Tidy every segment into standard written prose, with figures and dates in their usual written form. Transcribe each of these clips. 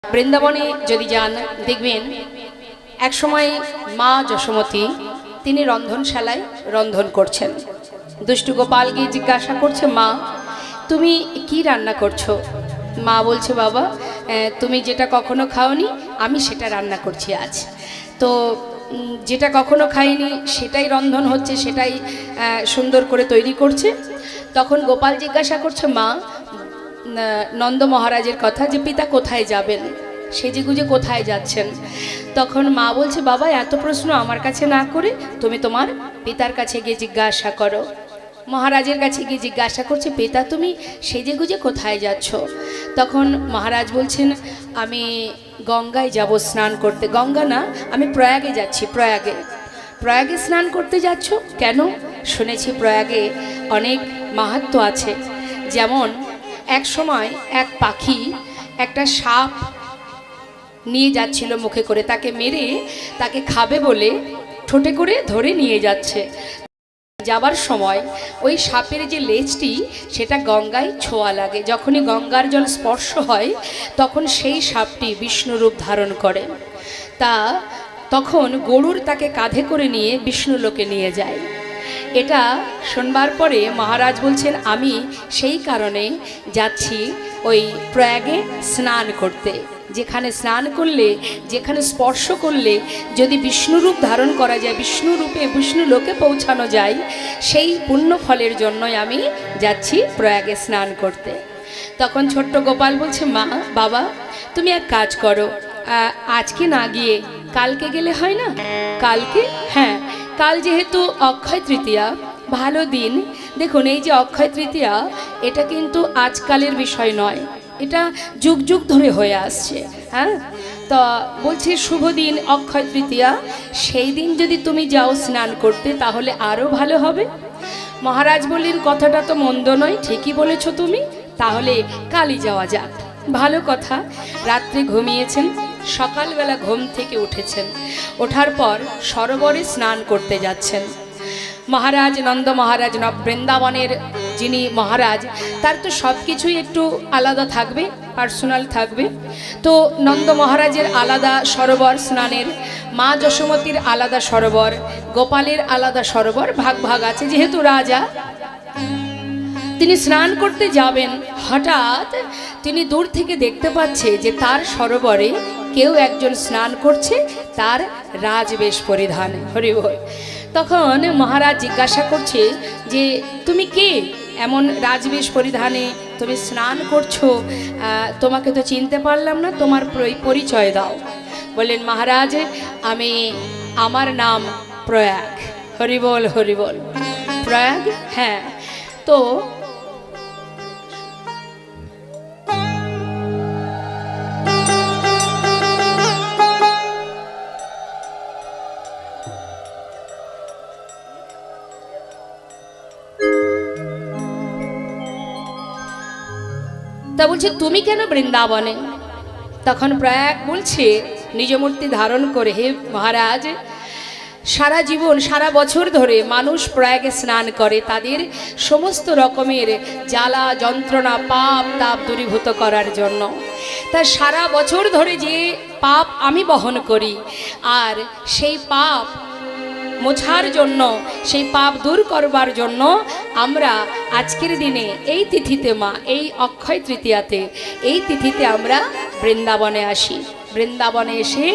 বৃন্দাবনে যদি যান দেখবেন এক সময় মা যশোমতী তিনি রন্ধনশালায় রন্ধন করছেন। দুষ্টু গোপাল গিয়ে জিজ্ঞাসা করছে, মা তুমি কি রান্না করছো? মা বলছে, বাবা তুমি যেটা কখনো খাওনি আমি সেটা রান্না করছি আজ। তো যেটা কখনো খাইনি সেটাই রন্ধন হচ্ছে, সেটাই সুন্দর করে তৈরি করছে। তখন গোপাল জিজ্ঞাসা করছে মা নন্দ মহারাজের কথা, যে পিতা কোথায় যাবেন, সেজেগুজে কোথায় যাচ্ছেন? তখন মা বলছে, বাবা এত প্রশ্ন আমার কাছে না করে তুমি তোমার পিতার কাছে গিয়ে জিজ্ঞাসা করো। মহারাজের কাছে গিয়ে জিজ্ঞাসা করছে, পিতা তুমি সেজেগুজে কোথায় যাচ্ছ? তখন মহারাজ বলছেন, আমি গঙ্গায় যাব স্নান করতে। গঙ্গা না, আমি প্রয়াগে যাচ্ছি। প্রয়াগে প্রয়াগে স্নান করতে যাচ্ছ কেন? শুনেছি প্রয়াগে অনেক মাহাত্ম্য আছে। যেমন এক সময় এক পাখি একটা সাপ নিয়ে যাচ্ছিল মুখে করে, তাকে মেরে তাকে খাবে বলে ঠোঁটে করে ধরে নিয়ে যাচ্ছে। যাবার সময় ওই সাপের যে লেজটি সেটা গঙ্গায় ছোঁয়া লাগে। যখনই গঙ্গার জল স্পর্শ হয় তখন সেই সাপটি বিষ্ণু রূপ ধারণ করে। তখন গরুর তাকে কাঁধে করে নিয়ে বিষ্ণুলোকে নিয়ে যায়। এটা শুনবার পরে মহারাজ বলছেন, আমি সেই কারণে যাচ্ছি ওই প্রয়াগে স্নান করতে। যেখানে স্নান করলে, যেখানে স্পর্শ করলে যদি বিষ্ণুরূপ ধারণ করা যায়, বিষ্ণু রূপে বিষ্ণু লোকে পৌঁছানো যায়, সেই পুণ্য ফলের জন্যই আমি যাচ্ছি প্রয়াগে স্নান করতে। তখন ছোট্ট গোপাল বলছে, মা বাবা তুমি এক কাজ করো, আজকে না গিয়ে কালকে গেলে হয় না? কালকে? হ্যাঁ, কাল যেহেতু অক্ষয় তৃতীয়া, ভালো দিন। দেখুন এই যে অক্ষয় তৃতীয়া, এটা কিন্তু আজকালের বিষয় নয়, এটা যুগ যুগ ধরে হয়ে আসছে। হ্যাঁ, তো বলছি শুভ দিন অক্ষয় তৃতীয়া, সেই দিন যদি তুমি যাও স্নান করতে তাহলে আরও ভালো হবে। মহারাজ বললেন, কথাটা তো মন্দ নয়, ঠিকই বলেছ তুমি, তাহলে কালই যাওয়া যাক। ভালো কথা। রাত্রে ঘুমিয়েছেন, সকালবেলা ঘুম থেকে উঠেছেন, ওঠার পর সরোবরে স্নান করতে যাচ্ছেন। মহারাজ নন্দ মহারাজ বৃন্দাবনের যিনি মহারাজ, তার তো সব কিছুই একটু আলাদা থাকবে, পার্সোনাল থাকবে। তো নন্দ মহারাজের আলাদা সরোবর স্নানের, মা যশোমতীর আলাদা সরোবর, গোপালের আলাদা সরোবর, ভাগ ভাগ আছে। যেহেতু রাজা তিনি স্নান করতে যাবেন, হঠাৎ তিনি দূর থেকে দেখতে পাচ্ছে যে তার সরোবরে কেউ একজন স্নান করছে, তার রাজবেশ পরিধান। হরি বল। তখন মহারাজ জিজ্ঞাসা করছে যে তুমি কে, এমন রাজবেশ পরিধানে তুমি স্নান করছো? তোমাকে তো চিনতে পারলাম না, তোমার পরিচয় দাও। বললেন, মহারাজ আমার নাম প্রয়াগ। হরি বল হরি বল। প্রয়াগ? হ্যাঁ। তো বলছে, তুমি কেন বৃন্দাবনে? তখন প্রয়াগ বলছে নিজ মূর্তি ধারণ করে, হে মহারাজ, সারা জীবন সারা বছর ধরে মানুষ প্রয়াগে স্নান করে তাদের সমস্ত রকমের জ্বালা যন্ত্রণা পাপ তাপ দূরীভূত করার জন্য। তা সারা বছর ধরে যে পাপ আমি বহন করি, আর সেই পাপ মোছার জন্য, সেই পাপ দূর করবার জন্য আমরা আজকের দিনে এই তিথিতে, মা এই অক্ষয় তৃতীয়াতে, এই তিথিতে আমরা বৃন্দাবনে আসি। বৃন্দাবনে এসে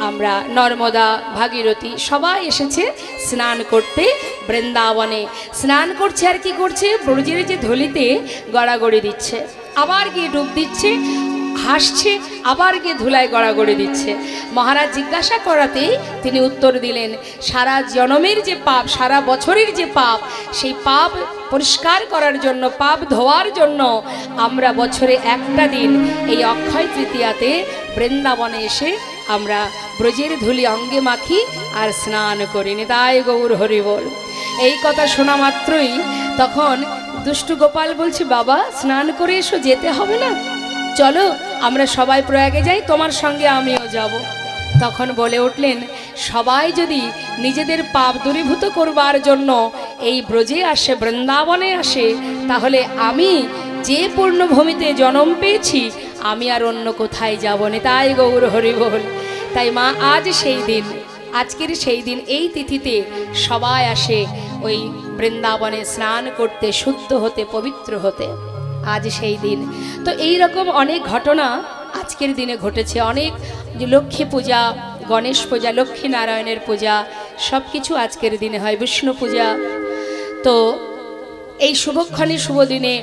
আমরা নর্মদা ভাগীরথী সবাই এসেছে স্নান করতে। বৃন্দাবনে স্নান করছে, আর কি করছে? ব্রজের যে ধুলিতে গড়াগড়ি দিচ্ছে, আবার গিয়ে ডুব দিচ্ছে, হাসছে, আবার গিয়ে ধুলায় গড়াগড়ি দিচ্ছে। মহারাজ জিজ্ঞাসা করাতেই তিনি উত্তর দিলেন, সারা জনমের যে পাপ, সারা বছরের যে পাপ, সেই পাপ পরিষ্কার করার জন্য, পাপ ধোয়ার জন্য আমরা বছরে একটা দিন এই অক্ষয় তৃতীয়াতে বৃন্দাবনে এসে আমরা ব্রজের ধুলি অঙ্গে মাখি আর স্নান করি। নিতাই গৌর হরি বল। এই কথা শোনা মাত্রই তখন দুষ্টু গোপাল বলছে, বাবা স্নান করে এসো, যেতে হবে না? চলো আমরা সবাই প্রয়াগে যাই, তোমার সঙ্গে আমিও যাব। তখন বলে উঠলেন, সবাই যদি নিজেদের পাপ দূরীভূত করবার জন্য এই ব্রজে আসে, বৃন্দাবনে আসে, তাহলে আমি যে পূর্ণভূমিতে জন্ম পেয়েছি আমি আর অন্য কোথায় যাব না। তাই গৌর হরি বল। তাই মা আজ সেই দিন, আজকের সেই দিন, এই তিথিতে সবাই আসে ওই বৃন্দাবনে স্নান করতে, শুদ্ধ হতে, পবিত্র হতে। আজ সেই দিন। তো এই রকম অনেক ঘটনা আজকের দিনে ঘটেছে। অনেক যে লক্ষ্মী পূজা, গণেশ পূজা, লক্ষ্মী নারায়ণের পূজা সব কিছু আজকের দিনে হয়, বিষ্ণু পূজা। তো এই শুভক্ষণে, শুভ দিনে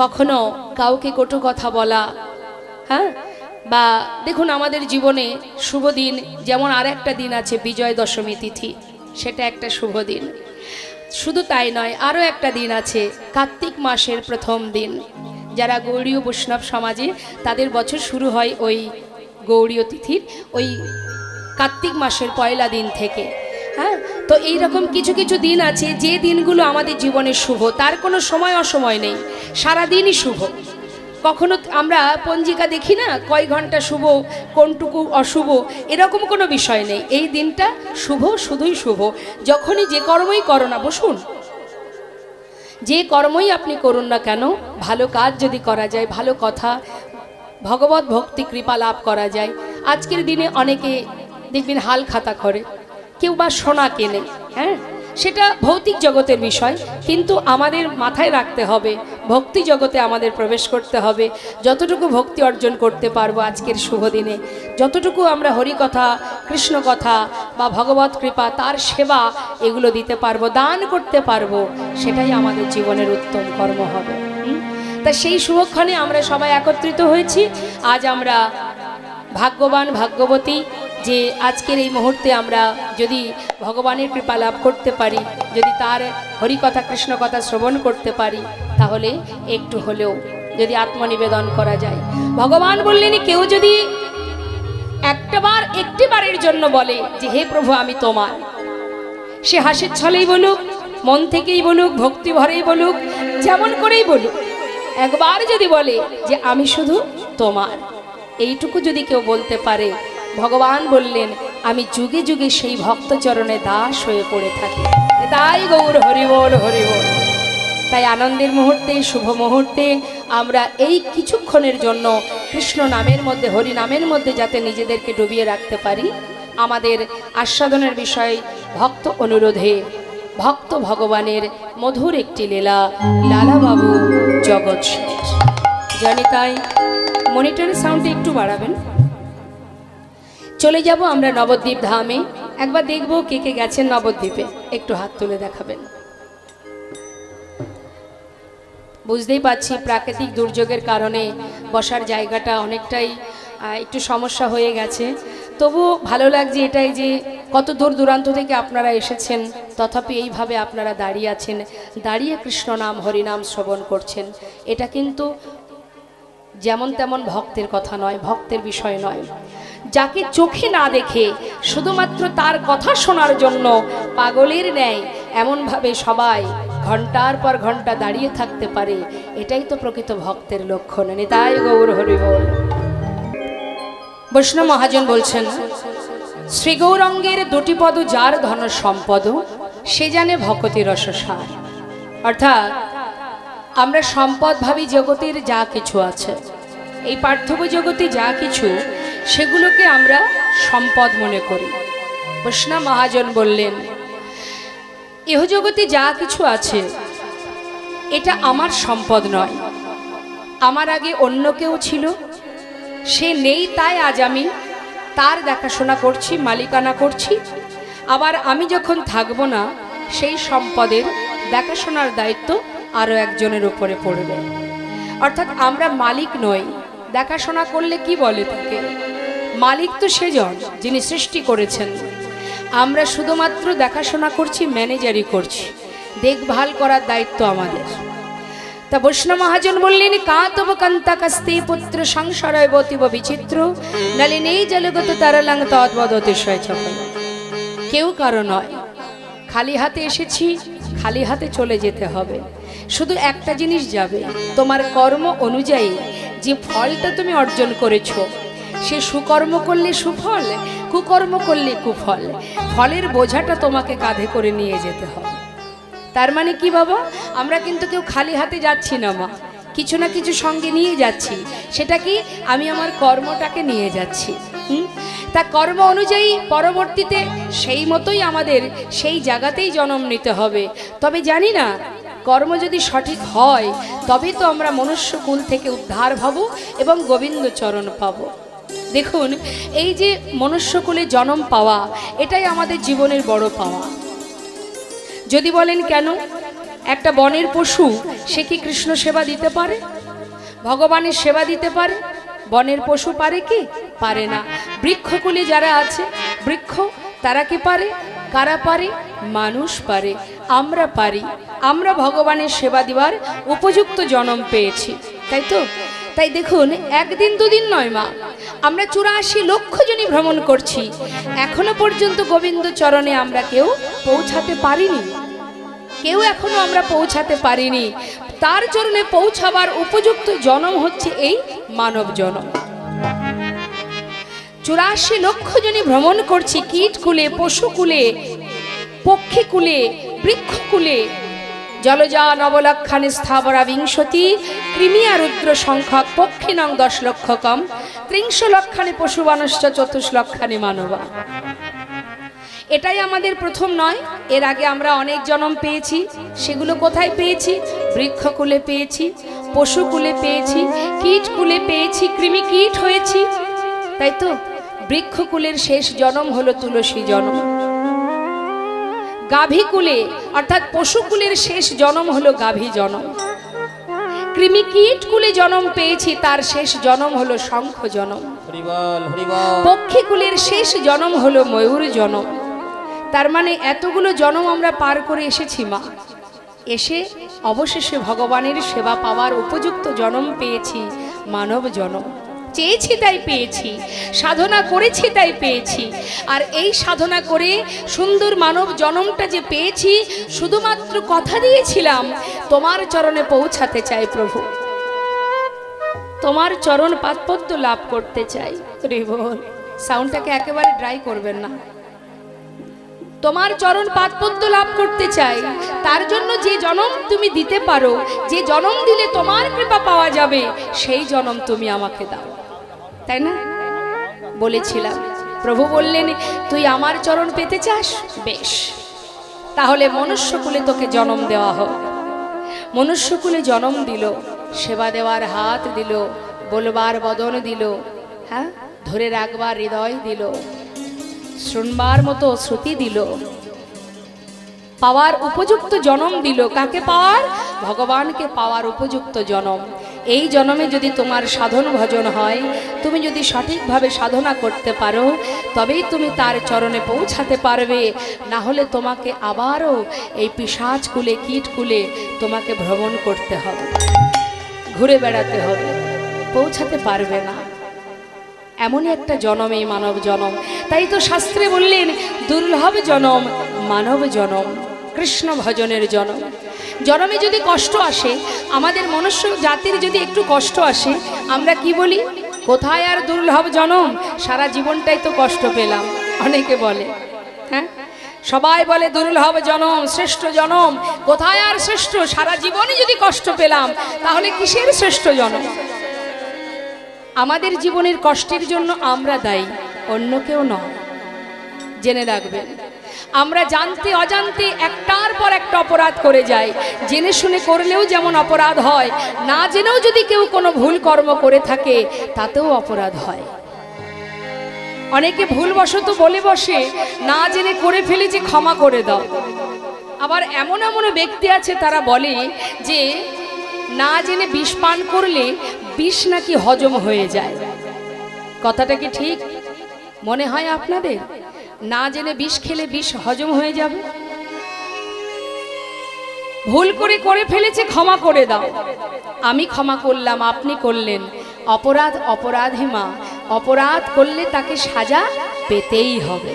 কখনো কাউকে কটু কথা বলা, হ্যাঁ, বা দেখুন আমাদের জীবনে শুভ দিন যেমন আর একটা দিন আছে বিজয় দশমী তিথি, সেটা একটা শুভ দিন। শুধু তাই নয়, আরও একটা দিন আছে কার্তিক মাসের প্রথম দিন। যারা গৌড়ীয় বৈষ্ণব সমাজে, তাদের বছর শুরু হয় ওই গৌড়ীয় তিথির ওই কার্তিক মাসের পয়লা দিন থেকে। হ্যাঁ, তো এই রকম কিছু কিছু দিন আছে যে দিনগুলো আমাদের জীবনে শুভ, তার কোনো সময় অসময় নেই, সারা দিনই শুভ। কখনো আমরা পঞ্জিকা দেখি না কয় ঘন্টা শুভ, কোনটুকু অশুভ, এরকম কোনো বিষয় নেই। এই দিনটা শুভ, শুধুই শুভ। যখনই যে কর্মই করো না, বসুন, যে কর্মই আপনি করুন না কেন, ভালো কাজ যদি করা যায়, ভালো কথা, ভগবত ভক্তি কৃপা লাভ করা যায়। আজকের দিনে অনেকে দেখবেন হাল খাতা করে, কেউ বা সোনা কেনে, হ্যাঁ, সেটা ভৌতিক জগতের বিষয়, কিন্তু আমাদের মাথায় রাখতে হবে ভক্তি জগতে আমাদের প্রবেশ করতে হবে। যতটুকু ভক্তি অর্জন করতে পারবো আজকের শুভ দিনে, যতটুকু আমরা হরিকথা, কৃষ্ণ কথা বা ভগবত কৃপা, তার সেবা, এগুলো দিতে পারবো, দান করতে পারবো, সেটাই আমাদের জীবনের উত্তম কর্ম হবে। তা সেই শুভক্ষণে আমরা সবাই একত্রিত হয়েছি। আজ আমরা ভাগ্যবান, ভাগ্যবতী যে আজকের এই মুহূর্তে আমরা যদি ভগবানের কৃপা লাভ করতে পারি, যদি তার হরিকথা, কৃষ্ণ কথা শ্রবণ করতে পারি, তাহলে একটু হলেও যদি আত্মনিবেদন করা যায়। ভগবান বললেন, কেউ যদি একটি বারের জন্য বলে যে হে প্রভু আমি তোমার, সে হাসির ছলেই বলুক, মন থেকেই বলুক, ভক্তি ভরেই বলুক, যেমন করেই বলুক, একবার যদি বলে যে আমি শুধু তোমার, এইটুকু যদি কেউ বলতে পারে, ভগবান বললেন আমি যুগে যুগে সেই ভক্তচরণে দাস হয়ে পড়ে থাকি। তাই গৌর হরিবল, হরিবল। তাই আনন্দের মুহূর্তে, শুভ মুহূর্তে আমরা এই কিছুক্ষণের জন্য কৃষ্ণ নামের মধ্যে, হরি নামের মধ্যে যাতে নিজেদেরকে ডুবিয়ে রাখতে পারি, আমাদের আস্বাদনের বিষয় ভক্ত অনুরোধে ভক্ত ভগবানের মধুর একটি লীলা, লালাবাবু জগৎ শেষ। জানি তাই মনিটরের সাউন্ডটা একটু বাড়াবেন। চলে যাব আমরা নবদ্বীপ ধামে। একবার দেখব কে কে গেছেন নবদ্বীপে, একটু হাত তুলে দেখাবেন। বুঝতেই পারছি প্রাকৃতিক দুর্যোগের কারণে বসার জায়গাটা অনেকটাই একটু সমস্যা হয়ে গেছে। তবু ভালো লাগছে এটাই যে কত দূর দূরান্ত থেকে আপনারা এসেছেন, তথাপি এইভাবে আপনারা দাঁড়িয়ে আছেন, দাঁড়িয়ে কৃষ্ণ নাম, হরিনাম শ্রবণ করছেন। এটা কিন্তু যেমন তেমন ভক্তের কথা নয়, ভক্তের বিষয় নয়। যাকে চোখে না দেখে শুধুমাত্র তার কথা শোনার জন্য পাগলের ন্যায় এমনভাবে সবাই ঘন্টার পর ঘন্টা দাঁড়িয়ে থাকতে পারে, এটাই তো প্রকৃত ভক্তের লক্ষণ। তাই গৌর হরি বল। বৈষ্ণব মহাজন বলছেন, শ্রী গৌরাঙ্গের দুটি পদ যার ধন সম্পদ, সে জানে ভকতি রসসার। অর্থাৎ আমরা সম্পদ ভাবি জগতের যা কিছু আছে, এই পার্থিব জগতে যা কিছু, সেগুলোকে আমরা সম্পদ মনে করি। বৈষ্ণব মহাজন বললেন, ইহজগতে যা কিছু আছে এটা আমার সম্পদ নয়, আমার আগে অন্য কেউ ছিল, সে নেই তাই আজ আমি তার দেখাশোনা করছি, মালিকানা করছি। আবার আমি যখন থাকবো না, সেই সম্পদের দেখাশোনার দায়িত্ব আরও একজনের উপরে পড়বে। অর্থাৎ আমরা মালিক নই। দেখাশোনা করলে কি বলে তাকে? মালিক তো সেজন যিনি সৃষ্টি করেছেন। আমরা শুধুমাত্র দেখাশোনা করছি, ম্যানেজারই করছি, দেখভাল করার দায়িত্ব আমাদের। তা বৈষ্ণব মহাজন বললেন, কাতব কান্তা কাস্তে পুত্র সংসারয় বতিব বিচিত্র নলিনী জলগত তারালাং তদ্বদতিশয় চপল। কেউ কারো নয়, খালি হাতে এসেছি, খালি হাতে চলে যেতে হবে। শুধু একটা জিনিস যাবে, তোমার কর্ম অনুযায়ী যে ফলটা তুমি অর্জন করেছো, সে সুকর্ম করলে সুফল, কুকর্ম করলে কুফল, ফলের বোঝাটা তোমাকে কাঁধে করে নিয়ে যেতে হবে। তার মানে কি বাবা, আমরা কিন্তু কেউ খালি হাতে যাচ্ছি না মা, কিছু না কিছু সঙ্গে নিয়ে যাচ্ছি। সেটা কি? আমি আমার কর্মটাকে নিয়ে যাচ্ছি। তা কর্ম অনুযায়ী পরবর্তীতে সেই মতোই আমাদের সেই জায়গাতেই জন্ম নিতে হবে। তবে জানি না, কর্ম যদি সঠিক হয় তবে তো আমরা মনুষ্যকুল থেকে উদ্ধার হব এবং গোবিন্দ চরণ পাব। দেখুন, এই যে মনুষ্যকুলে জন্ম পাওয়া, এটাই আমাদের জীবনের বড় পাওয়া। যদি বলেন কেন, একটা বনের পশু সে কি কৃষ্ণ সেবা দিতে পারে? ভগবানের সেবা দিতে পারে? বনের পশু পারে কি? পারে না। বৃক্ষকুলে যারা আছে, বৃক্ষ, তারা কি পারে? কারা পারে? মানুষ পারে, আমরা পারি। আমরা ভগবানের সেবা দিবার উপযুক্ত জন্ম পেয়েছি, তাই তো? তাই দেখুন, একদিন দুদিন নয় মা, আমরা 84 লক্ষ জনই ভ্রমণ করছি, এখনো পর্যন্ত গোবিন্দ চরণে আমরা কেউ পৌঁছাতে পারিনি। কেউ এখনো আমরা পৌঁছাতে পারিনি। তার চরণে পৌঁছাবার উপযুক্ত জন্ম হচ্ছে এই মানব জন্ম। 84 লক্ষ জনই ভ্রমণ করছি, কীটকুলে, পশুকুলে, পক্ষীকুলে, বৃক্ষকুলে। জলজা নবলক্ষানি স্থাবরা বিংশতি, কৃমিয়া রুদ্র সংখ্যক পক্ষী নং 10 লক্ষ কম, 30 লক্ষানি পশুবানশ্চ 24 লক্ষানি মানবা। এটাই আমাদের প্রথম নয়, এর আগে আমরা অনেক জন্ম পেয়েছি। সেগুলো কোথায় পেয়েছি? বৃক্ষকুলে পেয়েছি, পশুকুলে পেয়েছি, কীটকুলে পেয়েছি, কৃমি কীট হয়েছি, তাই তো? বৃক্ষকুলের শেষ জন্ম হলো তুলসী জন্ম। গাভীকুলে অর্থাৎ পশুকুলের শেষ জন্ম হলো গাভী জন্ম। কৃমি কীটকুলে জন্ম পেয়েছি, তার শেষ জন্ম হলো শঙ্খ জন্ম। পক্ষীকুলের শেষ জন্ম হলো ময়ূর জন্ম। তার মানে এতগুলো জন্ম আমরা পার করে এসেছি মা, এসে অবশেষে ভগবানের সেবা পাওয়ার উপযুক্ত জন্ম পেয়েছি, মানব জন্ম। চেয়েছি তাই পেয়েছি, সাধনা করেছি তাই পেয়েছি। আর এই সাধনা করে সুন্দর মানব জন্মটা যে পেয়েছি, শুধুমাত্র কথা দিয়েছিলাম তোমার চরণে পৌঁছাতে চাই প্রভু, তোমার চরণ পাদপদ্ম লাভ করতে চাই। রে বল, সাউন্ডটাকে একেবারে ড্রাই করবেন না। তোমার চরণ পাদপদ্ম লাভ করতে চাই। তার জন্য যে জন্ম তুমি দিতে পারো, যে জন্ম দিলে তোমার কৃপা পাওয়া যাবে, সেই জন্ম তুমি আমাকে দাও, তাই না? বলেছিলাম। প্রভু বললেন, তুই আমার চরণ পেতে চাস? বেশ, তাহলে মনুষ্যকুলে তোকে জন্ম দেওয়া হোক। মনুষ্যকুলে জন্ম দিল, সেবা দেওয়ার হাত দিল, বলবার বদন দিল, হ্যাঁ, ধরে রাখবার হৃদয় দিল, শুনবার মতো শ্রুতি দিল, পাওয়ার উপযুক্ত জন্ম দিল। কাকে পাওয়ার? ভগবানকে পাওয়ার উপযুক্ত জন্ম। এই জন্মে যদি তোমার সাধন ভজন হয়, তুমি যদি সঠিকভাবে সাধনা করতে পারো, তবেই তুমি তার চরণে পৌঁছাতে পারবে। না হলে তোমাকে আবারও এই পিশাচ কুলে, কীট কুলে তোমাকে ভ্রমণ করতে হবে, ঘুরে বেড়াতে হবে, পৌঁছাতে পারবে না। এমনই একটা জনম এই মানব জনম। তাই তো শাস্ত্রে বললেন, দুর্লভ জনম মানব জনম, কৃষ্ণ ভজনের জনম। জনমে যদি কষ্ট আসে, আমাদের মনুষ্য জাতির যদি একটু কষ্ট আসে, আমরা কি বলি? কোথায় আর দুর্লভ জনম, সারা জীবনটাই তো কষ্ট পেলাম। অনেকে বলে, হ্যাঁ, সবাই বলে দুর্লভ জনম, শ্রেষ্ঠ জনম। কোথায় আর শ্রেষ্ঠ? সারা জীবনই যদি কষ্ট পেলাম, তাহলে কিসের শ্রেষ্ঠ জনম? আমাদের জীবনের কষ্টের জন্য আমরা দায়ী, অন্য কেউ নয়। জেনে রাখবেন, আমরা জানতে অজান্তে একটার পর একটা অপরাধ করে যাই। জেনে শুনে করলেও যেমন অপরাধ হয়, না জেনেও যদি কেউ কোনো ভুল কর্ম করে থাকে, তাতেও অপরাধ হয়। অনেকে ভুলবশত বলে বসে, না জেনে করে ফেলেছে, ক্ষমা করে দাও। আবার এমন এমন ব্যক্তি আছে, তারা বলে যে না জেনে বিষ পান করলে বিষ নাকি হজম হয়ে যায়। কথাটা কি ঠিক মনে হয় আপনাদের? না জেনে বিষ খেলে বিষ হজম হয়ে যাবে? ভুল করে ফেলেছে, ক্ষমা করে দাও। আমি ক্ষমা করলাম, আপনি করলেন। অপরাধ অপরাধী মা, অপরাধ করলে তাকে সাজা পেতেই হবে।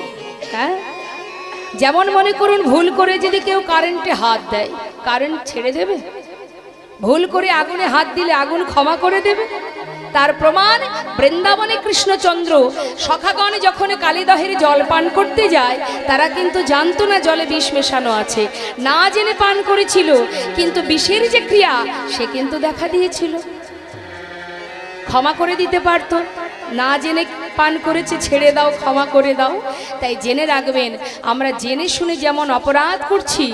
হ্যাঁ, যেমন মনে করুন, ভুল করে যদি কেউ কারেন্টে হাত দেয়, কারেন্ট ছেড়ে দেবে? ভুল করে আগুনে হাত দিলে আগুন ক্ষমা করে দেবে? তার প্রমাণ বৃন্দাবনে কৃষ্ণচন্দ্র সখাগণ যখন কালীদহের জল পান করতে যায়, তারা কিন্তু জানতো না জলে বিষ মেশানো আছে, না জেনে পান করেছিল, কিন্তু বিষের যে ক্রিয়া সে কিন্তু দেখা দিয়েছিল। ক্ষমা করে দিতে পারতো, না জেনে পান করেছে, ছেড়ে দাও, ক্ষমা করে দাও। তাই জেনে রাখবেন, আমরা জেনে শুনে যেমন অপরাধ করছি,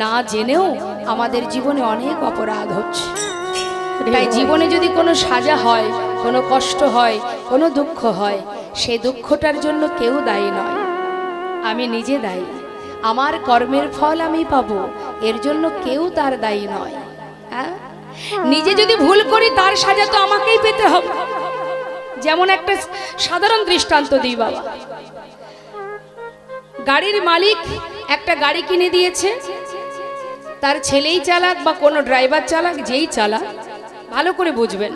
না জেনেও আমাদের জীবনে অনেক অপরাধ হচ্ছে। তাই জীবনে যদি কোনো সাজা হয়, কোনো কষ্ট হয়, কোনো দুঃখ হয়, সেই দুঃখটার জন্য কেউ দায়ী নয়, আমি নিজে দায়ী। আমার কর্মের ফল আমি পাবো, এর জন্য কেউ তার দায়ী নয়। হ্যাঁ, নিজে যদি ভুল করি তার সাজা তো আমাকেই পেতে হবে। যেমন একটা সাধারণ দৃষ্টান্ত দিই বাবা, গাড়ির মালিক একটা গাড়ি কিনে দিয়েছে, তার ছেলেই চালাক বা কোনো ড্রাইভার চালাক, যেই চালাক, ভালো করে বুঝবেন,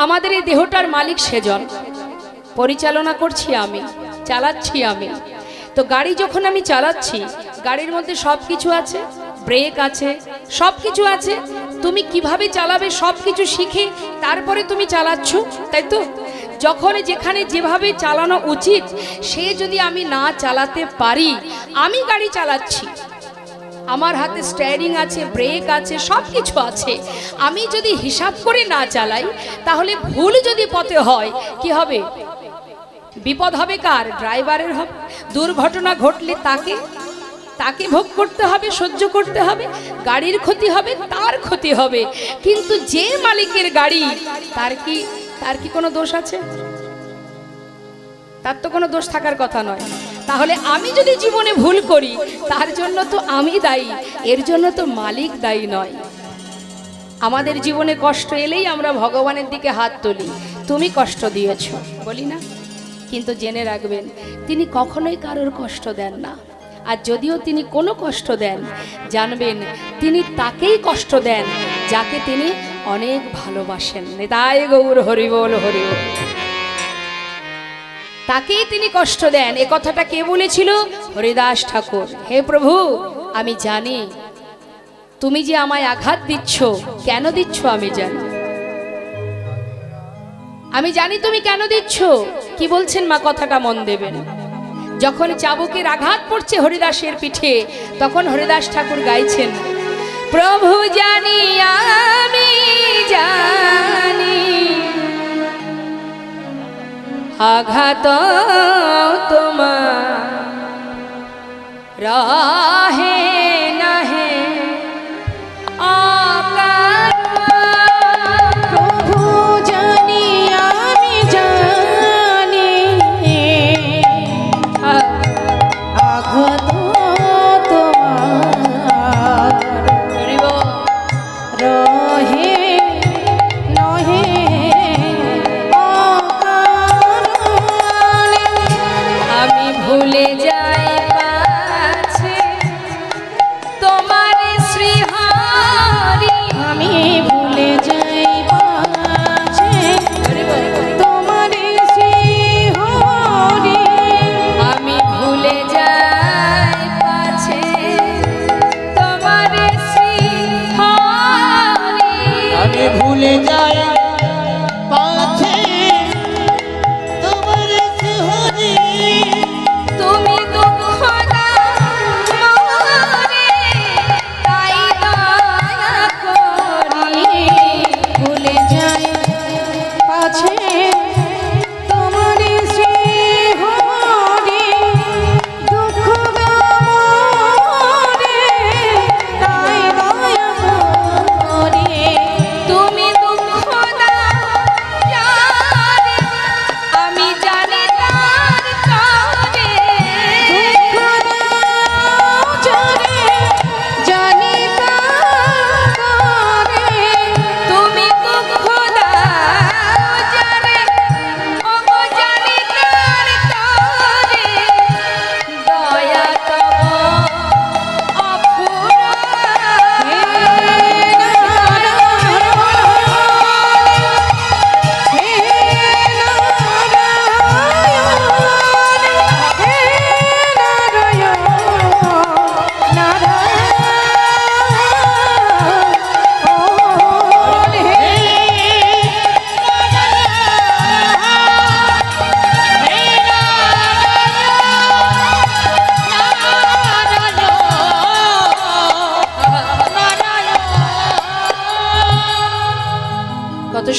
আমাদের এই দেহটার মালিক সেজন, পরিচালনা করছি আমি, চালাচ্ছি আমি। তো গাড়ি যখন আমি চালাচ্ছি, গাড়ির মধ্যে সব কিছু আছে, ব্রেক আছে, সব কিছু আছে। তুমি কিভাবে চালাবে সব কিছু শিখে তারপরে তুমি চালাচ্ছ, তাই তো? যখন যেখানে যেভাবে চালানো উচিত সে যদি আমি না চালাতে পারি, আমি গাড়ি চালাচ্ছি, আমার হাতে স্টিয়ারিং আছে, ব্রেক আছে, সব কিছু আছে, আমি যদি হিসাব করে না চালাই, তাহলে ভুল যদি পথে হয় কি হবে? বিপদ হবে কার? ড্রাইভারের হবে। দুর্ঘটনা ঘটলে তাকে ভোগ করতে হবে, সহ্য করতে হবে, গাড়ির ক্ষতি হবে, তার ক্ষতি হবে। কিন্তু যে মালিকের গাড়ি, তার কি কোনো দোষ আছে? তার তো কোনো দোষ থাকার কথা নয়। তাহলে আমি যদি জীবনে ভুল করি, তার জন্য তো আমি দায়ী, এর জন্য তো মালিক দায়ী নয়। আমাদের জীবনে কষ্ট এলেই আমরা ভগবানের দিকে হাত তুলি, তুমি কষ্ট দিয়েছ বলি না? কিন্তু জেনে রাখবেন, তিনি কখনোই কারোর কষ্ট দেন না। আর যদিও তিনি কোনো কষ্ট দেন, জানবেন তিনি তাকেই কষ্ট দেন যাকে তিনি অনেক ভালোবাসেন। নিতাই গৌর হরি বল, হরি বল। তাকেই তিনি কষ্ট দেন। এ কথাটা কে বলেছিল? হরিদাস ঠাকুর। হে প্রভু, আমি জানি তুমি যে আমায় আঘাত দিচ্ছ, কেন দিচ্ছ আমি জানি, আমি জানি তুমি কেন দিচ্ছ। কি বলছেন মা? কথাটা মন দেবেন। যখন চাবুকের আঘাত পড়ছে হরিদাসের পিঠে, তখন হরিদাস ঠাকুর গাইছেন, প্রভু জানি আমি জানি আঘাত তোমার রাহে নাহে আকার। প্রভু জানি আমি জানি আঘাত তোমার রহে নহে আমি ভুলে যাই পাছে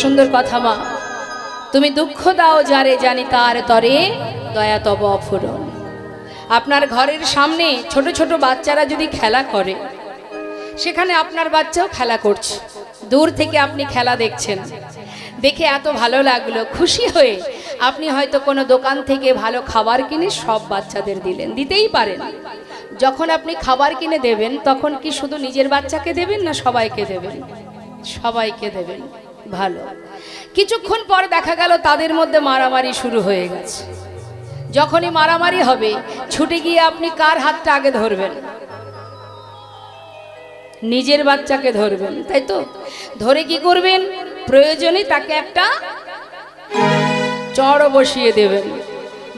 সুন্দর কথা মা। তুমি দুঃখ দাও যারে জানি তার তরে দয়া তব অফুরন। আপনার ঘরের সামনে ছোট ছোট বাচ্চারা যদি খেলা করে, সেখানে আপনার বাচ্চাও খেলা করছে, দূর থেকে আপনি খেলা দেখছেন, দেখে এত ভালো লাগলো, খুশি হয়ে আপনি হয়তো কোনো দোকান থেকে ভালো খাবার কিনে সব বাচ্চাদের দিলেন, দিতেই পারেন। যখন আপনি খাবার কিনে দেবেন তখন কি শুধু নিজের বাচ্চাকে দেবেন না সবাইকে দেবেন? সবাইকে দেবেন। ভালো। কিছুক্ষণ পর দেখা গেল তাদের মধ্যে মারামারি শুরু হয়ে গেছে। যখনই মারামারি হবে ছুটে গিয়ে আপনি কার হাতটা আগে ধরবেন? নিজের বাচ্চাকে ধরবেন, তাই তো? ধরে কি করবেন? প্রয়োজনে তাকে একটা চড় বসিয়ে দেবেন।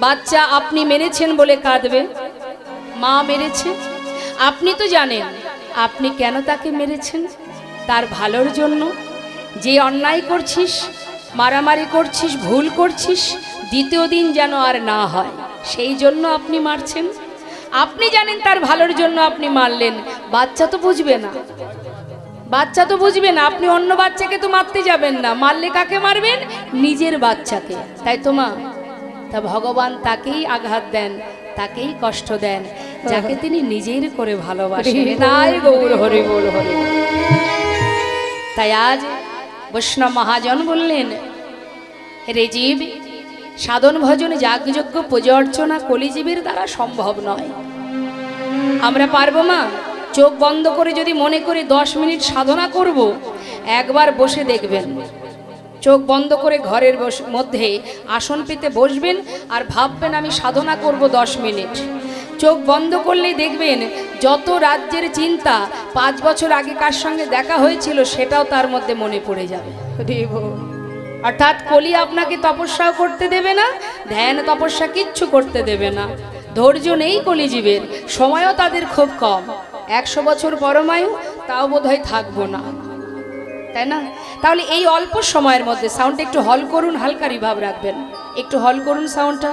বাচ্চা আপনি মেরেছেন বলে কাঁদবে, মা মেরেছে। আপনি তো জানেন আপনি কেন তাকে মেরেছেন, তার ভালোর জন্য। যে অন্যায় করছিস, মারামারি করছিস, ভুল করছিস, দ্বিতীয় দিন যেন আর না হয়, সেই জন্য আপনি মারছেন। আপনি জানেন তার ভালোর জন্য আপনি মারলেন, বাচ্চা তো বুঝবে না, বাচ্চা তো বুঝবে না। আপনি অন্য বাচ্চাকে তো মারতে যাবেন না, মারলে কাকে মারবেন? নিজের বাচ্চাকে, তাই তো মা? তা ভগবান তাকেই আঘাত দেন, তাকেই কষ্ট দেন যাকে তিনি নিজের করে ভালোবাসেন। তাই গৌর হরি বল হরি। তাই আজ বৈষ্ণব মহাজন বললেন, রে জীব, সাধন ভজন যাগযজ্ঞ পূজা অর্চনা কলিজীবের দ্বারা সম্ভব নয়। আমরা পারবো মা? চোখ বন্ধ করে যদি মনে করি 10 মিনিট সাধনা করব, একবার বসে দেখবেন। চোখ বন্ধ করে ঘরের মধ্যে আসন পেতে বসবেন আর ভাববেন আমি সাধনা করব 10 মিনিট। চোখ বন্ধ করলেই দেখবেন যত রাজ্যের চিন্তা 5 বছর আগে কার সঙ্গে দেখা হয়েছিল সেটাও তার মধ্যে মনে পড়ে যাবে। অর্থাৎ কলি আপনাকে তপস্যাও করতে দেবে না, ধ্যান তপস্যা কিচ্ছু করতে দেবে না। ধৈর্য নেই কলিজীবের, সময়ও তাদের খুব কম। 100 বছর পরমায়ু, তাও বোধহয় থাকবো না, তাই না? তাহলে এই অল্প সময়ের মধ্যে সাউন্ডটা একটু হল করুন, হালকা রিভাব রাখবেন, একটু হল করুন সাউন্ডটা।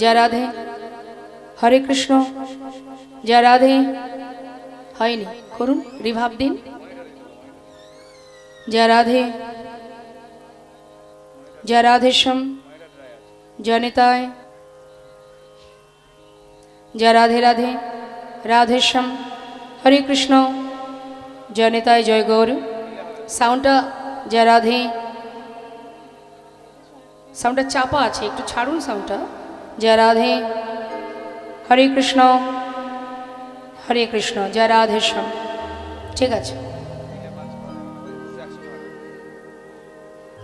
জয় রাধে, হরে কৃষ্ণ, জয় রাধে। হয়নি, করুন, রিভাব দিন। জয় রাধে, জয় রাধেশ্যাম, জয় নিতাই, জয় রাধে রাধে, রাধেশ্যাম, হরে কৃষ্ণ, জয় নিতাই, জয় গৌর। সাউন্ডটা জয় রাধে, সাউন্ডটা চাপা আছে, একটু ছাড়ুন সাউন্ডটা। জয় রাধে, হরে কৃষ্ণ, হরে কৃষ্ণ, জয় রাধেশ্যাম। ঠিক আছে।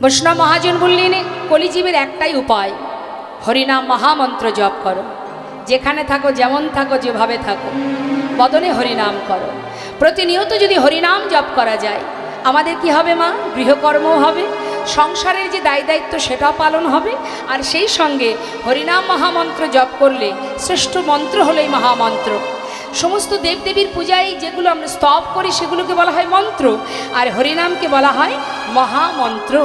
বৈষ্ণব মহাজন বললেন, কলিজীবের একটাই উপায়, হরিনাম মহামন্ত্র জপ করো। যেখানে থাকো, যেমন থাকো, যেভাবে থাকো, বদনে হরিনাম করো। প্রতিনিয়ত যদি হরিনাম জপ করা যায়, আমাদের কি হবে মা? গৃহকর্মও হবে, সংসারের যে দায় দায়িত্ব সেটাও পালন হবে। আর সেই সঙ্গে হরিনাম মহামন্ত্র জপ করলে, শ্রেষ্ঠ মন্ত্র হলো এই মহামন্ত্র। সমস্ত দেবদেবীর পূজায় যেগুলো আমরা স্তব করি সেগুলোকে বলা হয় মন্ত্র, আর হরিনামকে বলা হয় মহামন্ত্র।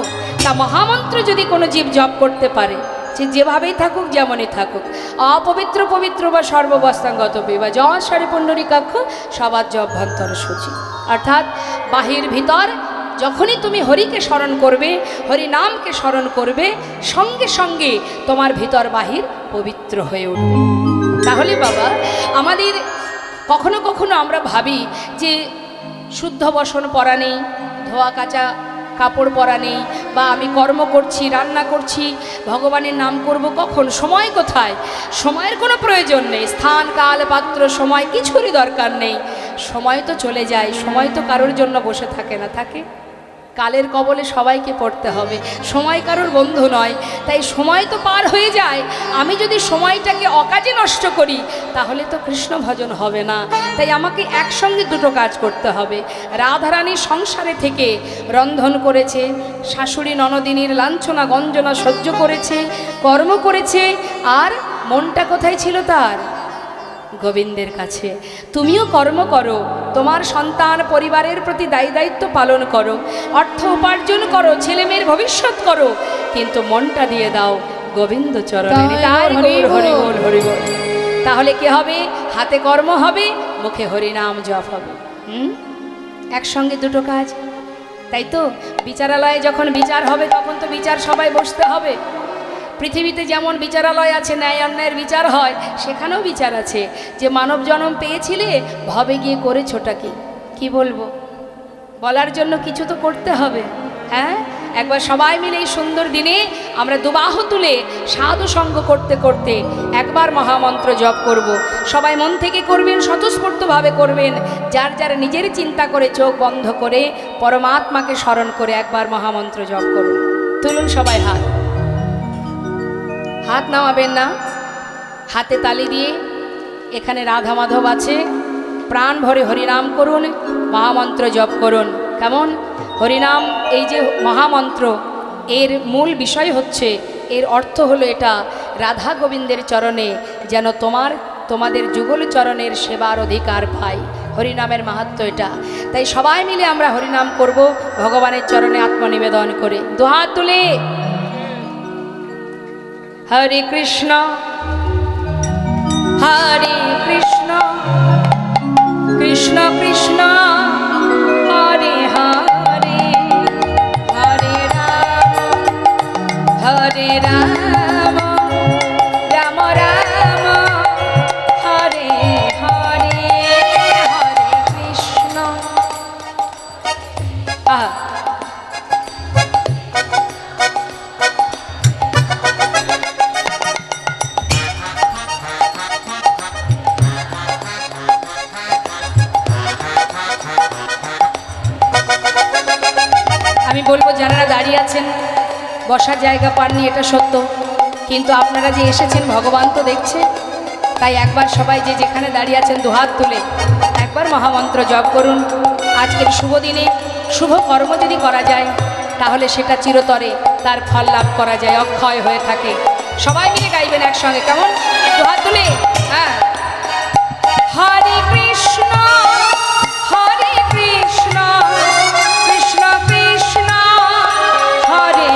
তা মহামন্ত্র যদি কোনো জীব জপ করতে পারে, সে যেভাবেই থাকুক, যেমনই থাকুক, অপবিত্র পবিত্র বা সর্ববস্তাঙ্গত বা যশারে পুণ্ডরীকাক্ষ সবার অভ্যন্তর সূচি। অর্থাৎ বাহির ভিতর যখনই তুমি হরিকে স্মরণ করবে, হরি নামকে স্মরণ করবে, সঙ্গে সঙ্গে তোমার ভিতর বাহির পবিত্র হয়ে উঠবে। তাহলে বাবা, আমাদের কখনো কখনো আমরা ভাবি যে শুদ্ধ বসন পরা নেই, ধোয়া কাচা কাপড় পরা নেই, বা আমি কর্ম করছি, রান্না করছি, ভগবানের নাম করব কখন, সময় কোথায়? সময়ের কোনো প্রয়োজন নেই। স্থান কাল পাত্র সময় কিছুরই দরকার নেই। সময় তো চলে যায়, সময় তো কারোর জন্য বসে থাকে না, থাকে। কালের কবলে সবাইকে পড়তে হবে, সময় কারোর বন্ধু নয়। তাই সময় তো পার হয়ে যায়, আমি যদি সময়টাকে অকাজে নষ্ট করি তাহলে তো কৃষ্ণ ভজন হবে না। তাই আমাকে একসঙ্গে দুটো কাজ করতে হবে। রাধারানী সংসারে থেকে রন্ধন করেছে, শাশুড়ি ননদিনীর লাঞ্ছনা গঞ্জনা সহ্য করেছে, কর্ম করেছে, আর মনটা কোথায় ছিল তার? গোবিন্দের কাছে। তুমিও কর্ম করো, তোমার সন্তান পরিবারের প্রতি দায়ী দায়িত্ব পালন করো, অর্থ উপার্জন করো, ছেলে মেয়ের ভবিষ্যৎ করো, কিন্তু মনটা দিয়ে দাও গোবিন্দ চরণে। তাহলে কি হবে? হাতে কর্ম হবে, মুখে হরিনাম জপ হবে। একসঙ্গে দুটো কাজ। তাই তো বিচারালয়ে যখন বিচার হবে তখন তো বিচার সবাই বসতে হবে। পৃথিবীতে যেমন বিচারালয় আছে, ন্যায় অন্যায়ের বিচার হয়, সেখানেও বিচার আছে যে মানব জন্ম পেয়েছিলে, ভবে গিয়ে করেছোটা কি। কি বলবো, বলার জন্য কিছু তো করতে হবে। হ্যাঁ, একবার সবাই মিলে এই সুন্দর দিনে আমরা দুবাহু তুলে সাধু সঙ্গ করতে করতে একবার মহামন্ত্র জপ করব। সবাই মন থেকে করবেন, স্বতঃস্ফূর্তভাবে করবেন। যার যার নিজের চিন্তা করে চোখ বন্ধ করে পরমাত্মাকে স্মরণ করে একবার মহামন্ত্র জপ করুন। তুলুন সবাই হাত, হাত নামাবেন না, হাতে তালি দিয়ে। এখানে রাধা মাধব আছে, প্রাণ ভরে হরিনাম করুন, মহামন্ত্র জপ করুন। কেমন? হরিনাম এই যে মহামন্ত্র, এর মূল বিষয় হচ্ছে, এর অর্থ হলো এটা, রাধা গোবিন্দের চরণে যেন তোমাদের যুগল চরণের সেবার অধিকার পাই। হরিনামের মাহাত্ম্য এটা। তাই সবাই মিলে আমরা হরিনাম করব ভগবানের চরণে আত্মনিবেদন করে, দুহাত তুলে। হরে কৃষ্ণ হরে কৃষ্ণ কৃষ্ণ কৃষ্ণ হরে হরে, হরে রাম হরে রাম, রাম রাম হরে হরে, হরে কৃষ্ণ। আমি বলবো, যারা দাঁড়িয়ে আছেন বসার জায়গা পাননি, এটা সত্য, কিন্তু আপনারা যে এসেছেন ভগবান তো দেখছে। তাই একবার সবাই যে যেখানে দাঁড়িয়ে আছেন দুহাত তুলে একবার মহামন্ত্র জপ করুন। আজকের শুভ দিনে শুভ কর্ম যদি করা যায় তাহলে সেটা চিরতরে তার ফল লাভ করা যায়, অক্ষয় হয়ে থাকে। সবাই মিলে গাইবেন একসঙ্গে, কেমন? দুহাত তুলে। হ্যাঁ, হরে কৃষ্ণ হরে কৃষ্ণ কৃষ্ণ কৃষ্ণ হরে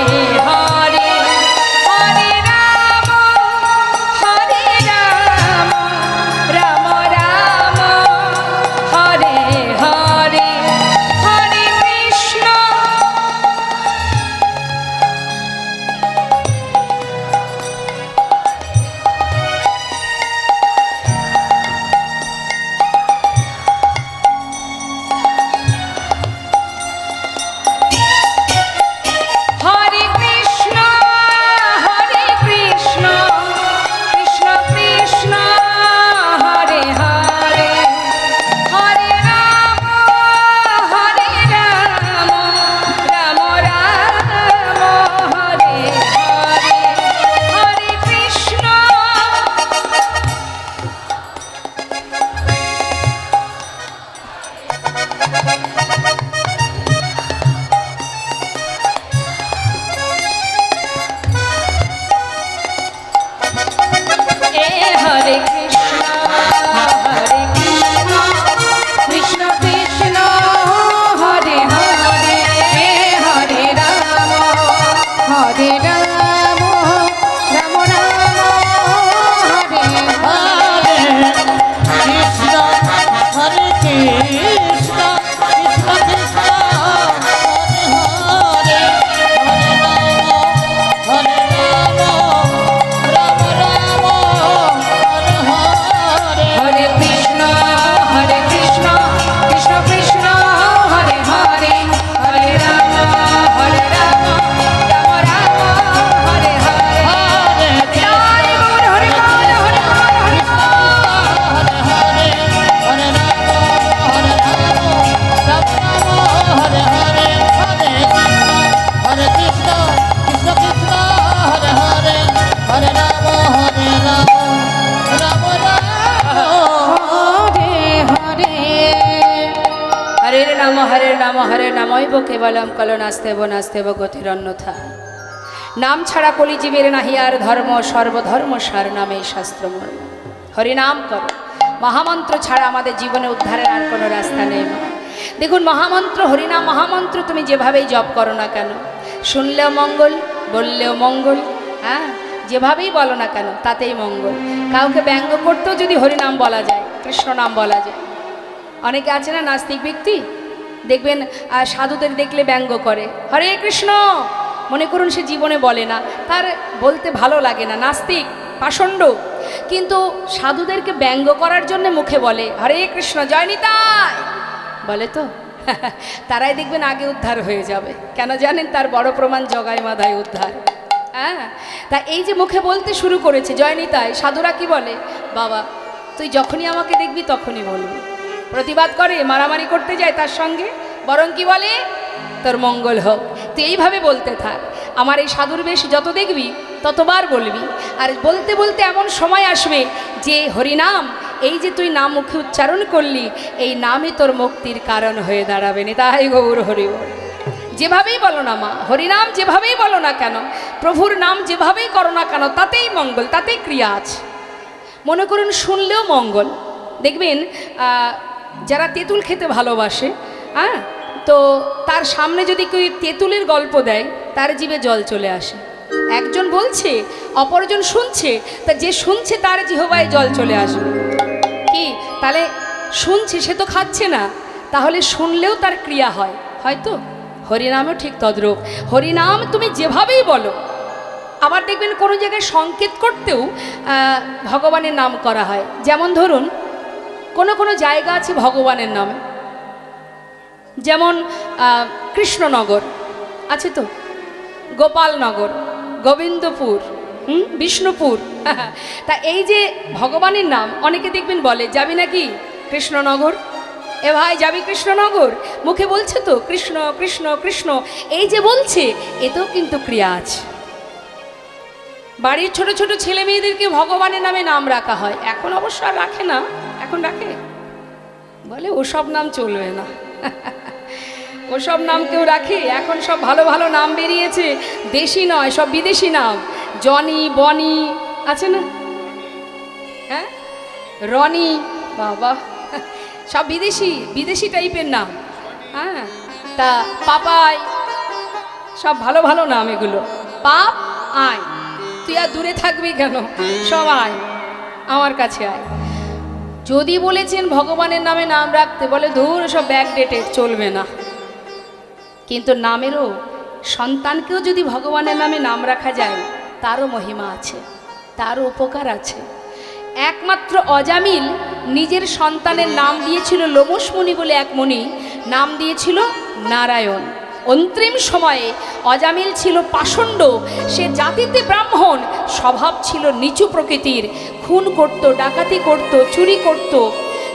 হরে, হরে রাম রাম রাম হরে হরে, হরে কৃষ্ণ। হরে কৃষ্ণ হরে কৃষ্ণ কৃষ্ণ কৃষ্ণ হরে হরে, হরে রাম রাম রাম হরে হরে, হরে কৃষ্ণ। হরে কৃষ্ণ হরে কৃষ্ণ কৃষ্ণ কৃষ্ণ হরে হরে, হরে রাম হরে রাম রাম রাম হরে হরে, কৃষ্ণ হরে কৃষ্ণ কৃষ্ণ কৃষ্ণ হরে হরে, হরে রাম রাম রাম হরে হরে, হরে কৃষ্ণ হরে কৃষ্ণ কৃষ্ণ কৃষ্ণ হরে হরে, হরে রাম রাম রাম হরে হরে, হরে জয় গৌর হরে গৌর হরে গৌর হরে কৃষ্ণ হরে হরে, হরে রাম রাম রাম হরে হরে, হরে কৃষ্ণ কৃষ্ণ কৃষ্ণ হরে হরে, হরে রাম রাম রাম হরে হরে, হরে নামৈব কেবলম কলো নাস্তেব নাস্তেব গতিরন্যথা। নাম ছাড়া কলিজীবের নাহি আর ধর্ম, সর্বধর্ম সার নামে শাস্ত্র মর্ম। হরিনাম করো, মহামন্ত্র ছাড়া আমাদের জীবনে উদ্ধারের আর কোনো রাস্তা নেই। দেখুন, মহামন্ত্র হরিনাম মহামন্ত্র তুমি যেভাবেই জপ করো না কেন, শুনলেও মঙ্গল, বললেও মঙ্গল। হ্যাঁ, যেভাবেই বলো না কেন তাতেই মঙ্গল। কাউকে ব্যঙ্গ করতেও যদি হরিনাম বলা যায়, কৃষ্ণ নাম বলা যায়। অনেকে আছে না নাস্তিক ব্যক্তি, দেখবেন সাধুদের দেখলে ব্যঙ্গ করে, হরে কৃষ্ণ, মনে করুন সে জীবনে বলে না, তার বলতে ভালো লাগে না, নাস্তিক পাষণ্ড, কিন্তু সাধুদেরকে ব্যঙ্গ করার জন্য মুখে বলে হরে কৃষ্ণ জয় নিতাই, বলে তো তারাই দেখবেন আগে উদ্ধার হয়ে যাবে। কেন জানেন? তার বড় প্রমাণ জগায় মাধায় উদ্ধার। হ্যাঁ, তা এই যে মুখে বলতে শুরু করেছে জয় নিতাই, সাধুরা কি বলে, বাবা তুই যখনই আমাকে দেখবি তখনই বলবি। প্রতিবাদ করে, মারামারি করতে যায় তার সঙ্গে, বরং কি বলে, তোর মঙ্গল হোক, তুই এইভাবে বলতে থাক, আমার এই সাধুর বেশ যত দেখবি ততবার বলবি। আর বলতে বলতে এমন সময় আসবে যে হরিনাম, এই যে তুই নাম মুখে উচ্চারণ করলি, এই নামই তোর মুক্তির কারণ হয়ে দাঁড়াবে। নিতাই গৌর হরি বল। যেভাবেই বলো না মা, হরিনাম যেভাবেই বলো না কেন, প্রভুর নাম যেভাবেই করো না কেন, তাতেই মঙ্গল, তাতেই ক্রিয়া আছে। মনে করুন শুনলেও মঙ্গল। দেখবেন যারা তেঁতুল খেতে ভালোবাসে, হ্যাঁ, তো তার সামনে যদি কেউ তেঁতুলের গল্প দেয়, তার জিভে জল চলে আসে। একজন বলছে, অপরজন শুনছে, তা যে শুনছে তার জিহ্বায় জল চলে আসবে। কি তাহলে শুনছে, সে তো খাচ্ছে না, তাহলে শুনলেও তার ক্রিয়া হয়, হয়তো হরিনামও ঠিক তদ্রূপ। হরিনাম তুমি যেভাবেই বলো, আবার দেখবেন কোনো জায়গায় সংকেত করতেও ভগবানের নাম করা হয়। যেমন ধরুন কোনো কোনো জায়গা আছে ভগবানের নামে, যেমন কৃষ্ণনগর আছে তো, গোপালনগর, গোবিন্দপুর, বিষ্ণুপুর। তা এই যে ভগবানের নাম, অনেকে দেখবেন বলে যাবি নাকি কৃষ্ণনগর, এ ভাই যাবি কৃষ্ণনগর, মুখে বলছে তো কৃষ্ণ কৃষ্ণ কৃষ্ণ, এই যে বলছে এতেও কিন্তু ক্রিয়া আছে। বাড়ির ছোট ছোট ছেলে মেয়েদেরকে ভগবানের নামে নাম রাখা হয়, এখন অবশ্য আর রাখে না, এখন রাখে, বলে ওসব নাম চলবে না ওসব নাম কেউ রাখে? এখন সব ভালো ভালো নাম বেরিয়েছে, দেশি নয়, সব বিদেশি নাম, জনি বনি আছে না, হ্যাঁ, রনি, বাবা সব বিদেশি বিদেশি টাইপের নাম। হ্যাঁ, তা পাপাই, সব ভালো ভালো নাম এগুলো। পাপ আয়, তুই আর দূরে থাকবি কেন, সব আয় আমার কাছে আয়। যদি বলেছেন ভগবানের নামে নাম রাখতে, বলে ধুর সব ব্যাকডেটেড, চলবে না। কিন্তু নামেরও, সন্তানকেও যদি ভগবানের নামে নাম রাখা যায়, তারও মহিমা আছে, তারও উপকার আছে। একমাত্র অজামিল নিজের সন্তানের নাম দিয়েছিল, লোমশ মুনি বলে এক মুনি, নাম দিয়েছিল নারায়ণ। অন্তিম সময়ে অজামিল ছিল পাষণ্ড, সে জাতিতে ব্রাহ্মণ, স্বভাব ছিল নিচু প্রকৃতির, খুন করত, ডাকাতি করত, চুরি করত।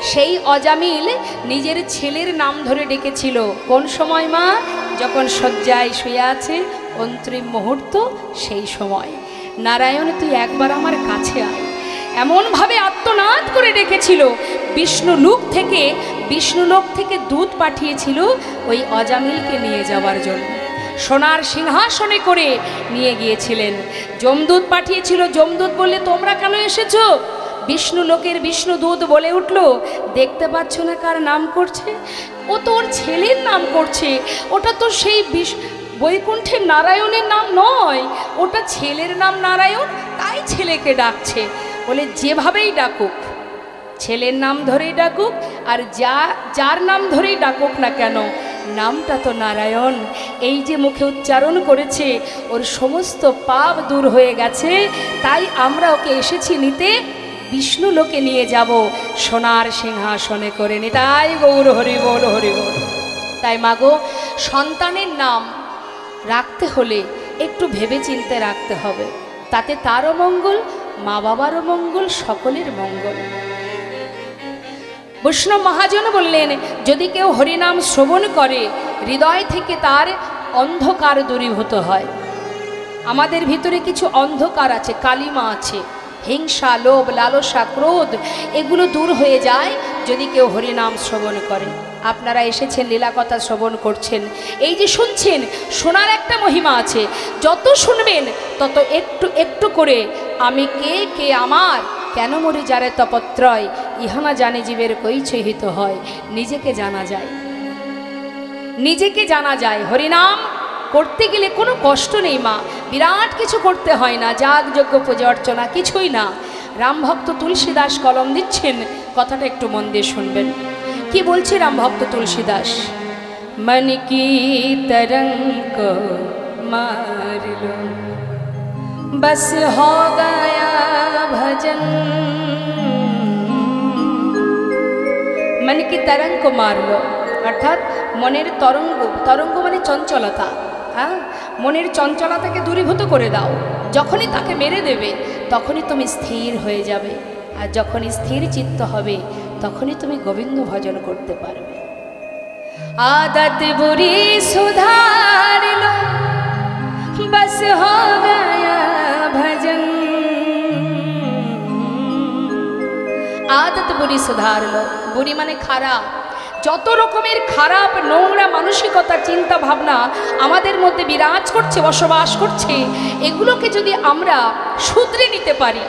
সেই অজামিল নিজের ছেলের নাম ধরে ডেকেছিল। কোন সময় মা? যখন শয্যায় শুয়ে আছে, অন্তিম মুহূর্ত, সেই সময়, নারায়ণ তুই একবার আমার কাছে আয়, এমনভাবে আত্মনাদ করে ডেকেছিল। বিষ্ণুলোক থেকে দূত পাঠিয়েছিল ওই অজামিলকে নিয়ে যাওয়ার জন্য, সোনার সিংহাসনে করে নিয়ে গিয়েছিলেন। যমদূত পাঠিয়েছিল, যমদূত বললে তোমরা কেন এসেছো? বিষ্ণুলোকের বিষ্ণুদূত বলে উঠল, দেখতে পাচ্ছ না কার নাম করছে? ও তো ওর ছেলের নাম করছে, ওটা তো সেই বৈকুণ্ঠের নারায়ণের নাম নয়, ওটা ছেলের নাম নারায়ণ, তাই ছেলেকে ডাকছে। বলে যেভাবেই ডাকুক, ছেলের নাম ধরেই ডাকুক, আর যার নাম ধরেই ডাকুক না কেন, নামটা তো নারায়ণ। এই যে মুখে উচ্চারণ করেছে, ওর সমস্ত পাপ দূর হয়ে গেছে, তাই আমরা ওকে এসেছি নিতে, বিষ্ণু লোকে নিয়ে যাব, সোনার সিংহাসনে করে। নিতাই গৌর হরি বল, হরি বল। তাই মাগো, সন্তানের নাম রাখতে হলে একটু ভেবে চিন্তে রাখতে হবে, তাতে তারও মঙ্গল, মা বাবারও মঙ্গল, সকলের মঙ্গল। বৈষ্ণব মহাজন বললেন, যদি কেউ হরিনাম শ্রবণ করে, হৃদয় থেকে তার অন্ধকার দূরীভূত হয়। আমাদের ভিতরে কিছু অন্ধকার আছে, কালিমা আছে, হিংসা, লোভ, লালসা, ক্রোধ, এগুলো দূর হয়ে যায় যদি কেউ হরিনাম শ্রবণ করে। আপনারা এসেছেন, লীলাকথা শ্রবণ করছেন, এই যে শুনছেন, শোনার একটা মহিমা আছে। যত শুনবেন তত একটু একটু করে আমি কে, কে আমার, কেন মরি যারে তপত্রয়, ইহানা জানে জীবের কইছে হিত হয়, নিজেকে জানা যায়, নিজেকে জানা যায়। হরিনাম করতে গেলে কোনো কষ্ট নেই মা, বিরাট কিছু করতে হয় না, যাগ যজ্ঞ পূজা অর্চনা কিছুই না। রামভক্ত তুলসীদাস কলম দিচ্ছেন, কথাটা একটু মন দিয়ে শুনবেন। কি বলছে রামভক্ত তুলসীদাস? मन की तरंग को मार लो, बस हो गया भजन। मन की तरंग को मार लो, অর্থাৎ মনের তরঙ্গ, তরঙ্গ মানে চঞ্চলতা, হ্যাঁ, মনের চঞ্চলতাকে দূরীভূত করে দাও। যখনই তাকে মেরে দেবে তখনই তুমি স্থির হয়ে যাবে, আর যখনই স্থির চিত্ত হবে তখনই তুমি গোবিন্দ ভজন করতে পারবে। आदत बुरी सुधार लो, बस हो गया भजन। आदत बुरी सुधार लो, बुरी माने खाराप। যত রকমের খারাপ নোংরা মানসিকতা, চিন্তা ভাবনা আমাদের মধ্যে বিরাজ করছে, বসবাস করছে, এগুলোকে যদি আমরা শুধরে নিতে পারি,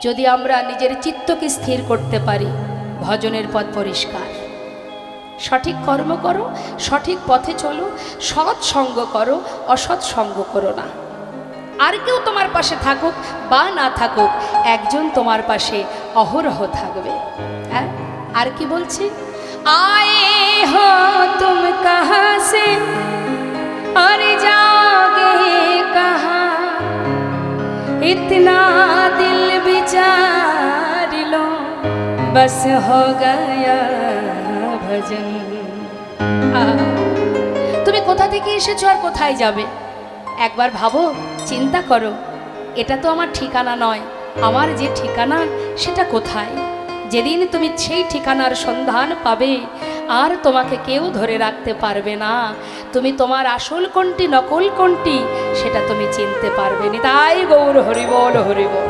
যদি আমরা নিজের চিত্তকে স্থির করতে পারি, ভজনের পথ পরিষ্কার। সঠিক কর্ম করো, সঠিক পথে চলো, সৎ সঙ্গ করো, অসৎ সঙ্গ করো না। আর কেউ তোমার পাশে থাকুক বা না থাকুক, একজন তোমার পাশে অহরহ থাকবে। হ্যাঁ, আর কি বলছি, আয়ে হো তুম কাহা সে আর যাওগে কাহা, ইতনা দিল বিচার লো, বস হো গয়া ভজন। তুমি কোথা থেকে এসেছো আর কোথায় যাবে একবার ভাবো, চিন্তা করো। এটা তো আমার ঠিকানা নয়, আমার যে ঠিকানা সেটা কোথায়? যেদিন তুমি সেই ঠিকানার সন্ধান পাবে আর তোমাকে কেউ ধরে রাখতে পারবে না, তুমি তোমার আসল কোনটি নকল কোনটি সেটা তুমি চিনতে পারবে না। তাই গৌর হরিবল হরিবল।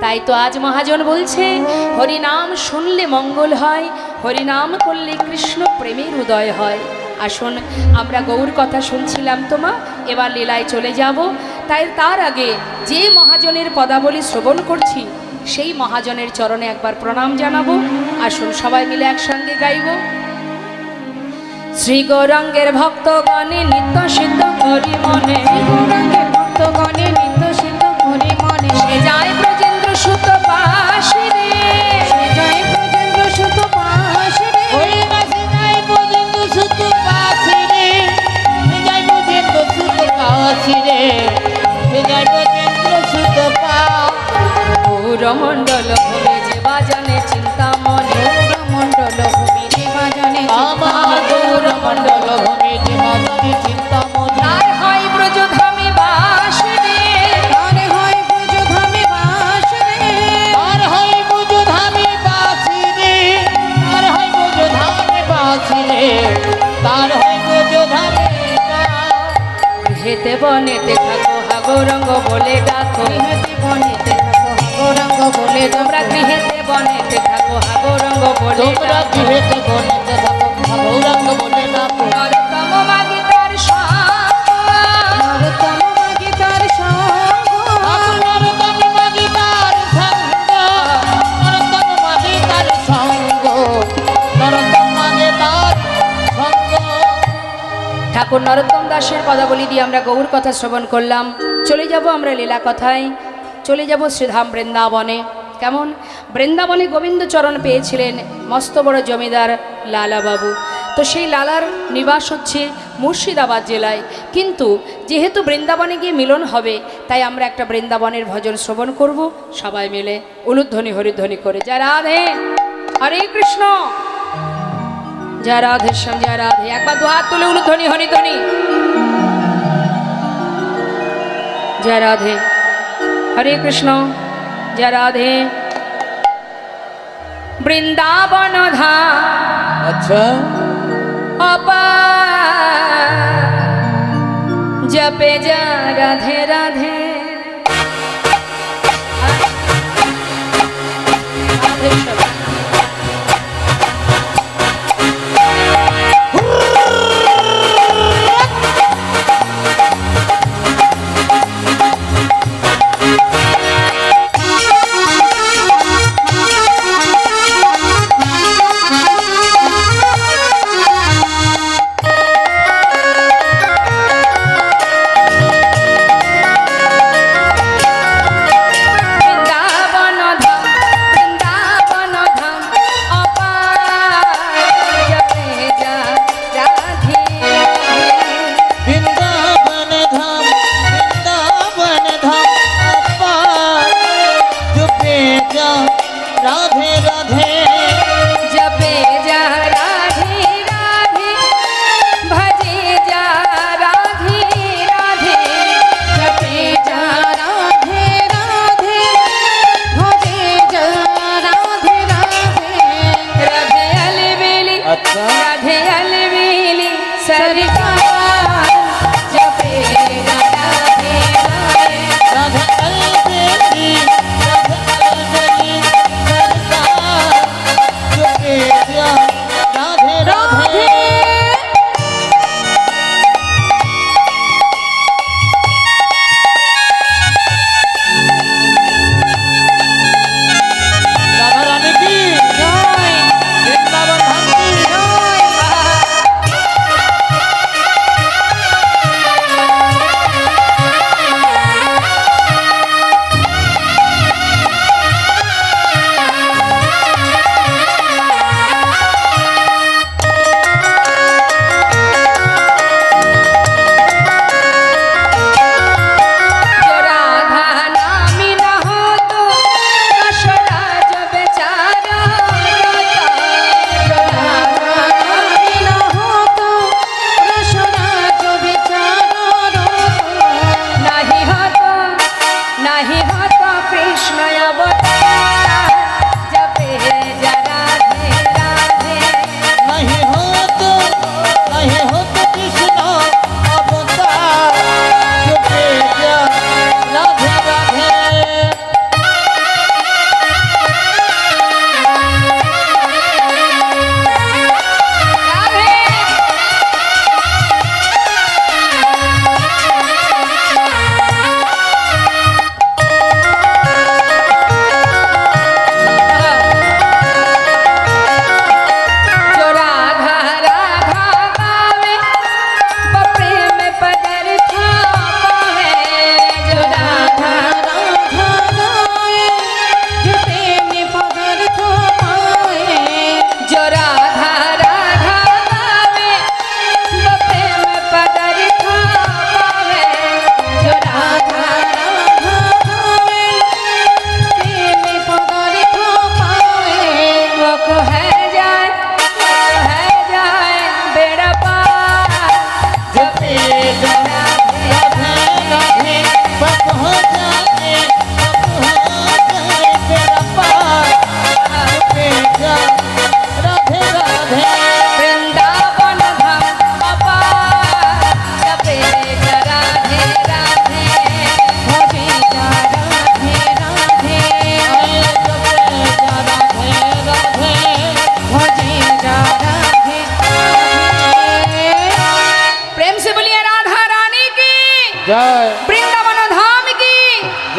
তাই তো আজ মহাজন বলছে, হরিনাম শুনলে মঙ্গল হয়, হরিনাম করলে কৃষ্ণ প্রেমের উদয় হয়। আসুন, আমরা গৌর কথা শুনছিলাম তোমা, এবার লীলায় চলে যাব। তাই তার আগে যে মহাজনের পদাবলী শ্রবণ করছি সেই মহাজনের চরণে একবার প্রণাম জানাবো। আসুন সবাই মিলে একসঙ্গে গাইব। শ্রী গৌরাঙ্গের ভক্তগণে নিত্য সিদ্ধ করি মনে, গৌরাঙ্গের ভক্তগণে নিত্য সিদ্ধ করি মনে, সে যায় ব্রজেন্দ্র সুত পাশে রে, সে যায় ব্রজেন্দ্র সুত পাশে রে, ওই কাছে যাই পর্যন্ত শুধু পাছি রে, সে যাই পর্যন্ত শুধু পাছি রে, সে যাই পর্যন্ত শুধু পা। গৌরমণ্ডল ভূমি যে বাজানে চিন্তা মনে, গৌরমণ্ডল ভূমি যে বাজানে আমার গৌরমণ্ডল ভূমি যে বাজানে চিন্তা মনে, তার হয় ব্রজধামে বাস রে, তার হয় ব্রজধামে বাস রে, আর হয় বুঝো ধামে বাছি রে, আর হয় বুঝো ধামে বাছি রে, তার হয় বুঝো ধামে গৃহেতে বনেতে থাকো হা গৌরঙ্গ বলে ডাকো, গৃহেতে বনেতে থাকো হা গৌরাঙ্গ বলে তোমরা গৃহেতে বনেতে থাকো হা গৌরঙ্গ বলে তোমরা ডাকো। গৃহেতে বনেতে থাকো গৌরাঙ্গ বলে ডাকো, নরোত্তম মাগে তার সঙ্গ, নরোত্তম মাগে তার সঙ্গ, নরোত্তম মাগে তার সঙ্গ, নরোত্তম মাগে তার সঙ্গ, নরোত্তম মাগে তার সঙ্গ। ঠাকুর নরোত্তম দাসের পদাবলী দিয়ে আমরা গৌর কথা শ্রবণ করলাম। চলে যাব আমরা লীলা কথায়, চলে যাব শ্রীধাম বৃন্দাবনে। কেমন বৃন্দাবনে গোবিন্দচরণ পেয়েছিলেন মস্ত বড় জমিদার লালাবাবু। তো সেই লালার নিবাস হচ্ছে মুর্শিদাবাদ জেলায়, কিন্তু যেহেতু বৃন্দাবনে গিয়ে মিলন হবে তাই আমরা একটা বৃন্দাবনের ভজন শ্রবণ করব সবাই মিলে উলুধ্বনি হরিধ্বনি করে। জয় রাধে, হরে কৃষ্ণ, জয় রাধে শ্যাম, জয় রাধে। একবার দু হাত তুলে উলুধ্বনি হরিধ্বনি। জয় রাধে, হরে কৃষ্ণ, জয় রাধে। বৃন্দাবন ধাম আচ্ছা, অপার, জপে যা রাধে রাধে। রাধে শ্যাম।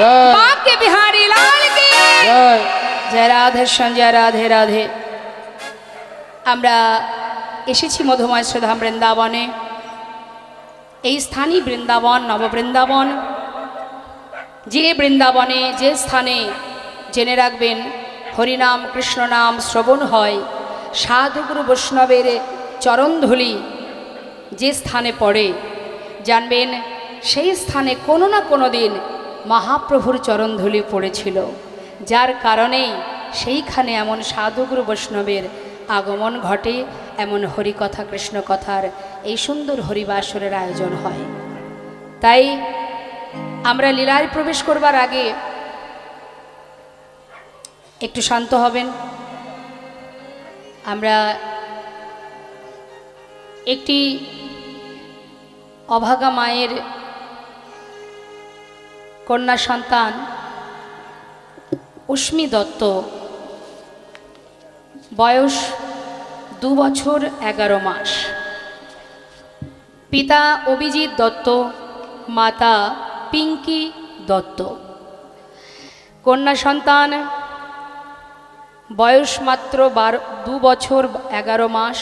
জয় বাঁকে বিহারী লাল কি জয়। জয় রাধে সঞ্জয় রাধে রাধে। আমরা এসেছি মধুময় সুধাম বৃন্দাবনে। এই স্থানই বৃন্দাবন, নববৃন্দাবন। যে বৃন্দাবনে, যে স্থানে জেনে রাখবেন হরিনাম কৃষ্ণনাম শ্রবণ হয়, সাধুগুরু বৈষ্ণবের চরণধূলি যে স্থানে পড়ে, জানবেন সেই স্থানে কোনো না কোনো দিন মহাপ্রভুর চরণধূলি পড়েছিল, যার কারণেই সেইখানে এমন সাধুগুরু বৈষ্ণবের আগমন ঘটে, এমন হরিকথা কৃষ্ণকথার এই সুন্দর হরিবাসরের আয়োজন হয়। তাই আমরা লীলায় প্রবেশ করবার আগে একটু শান্ত হবেন। আমরা একটি অভাগা মায়ের কন্যা সন্তান উষ্মি দত্ত, বয়স 2 বছর 11 মাস, পিতা অভিজিৎ দত্ত, মাতা পিঙ্কি দত্ত। কন্যা সন্তান, বয়স মাত্র 2 বছর 11 মাস,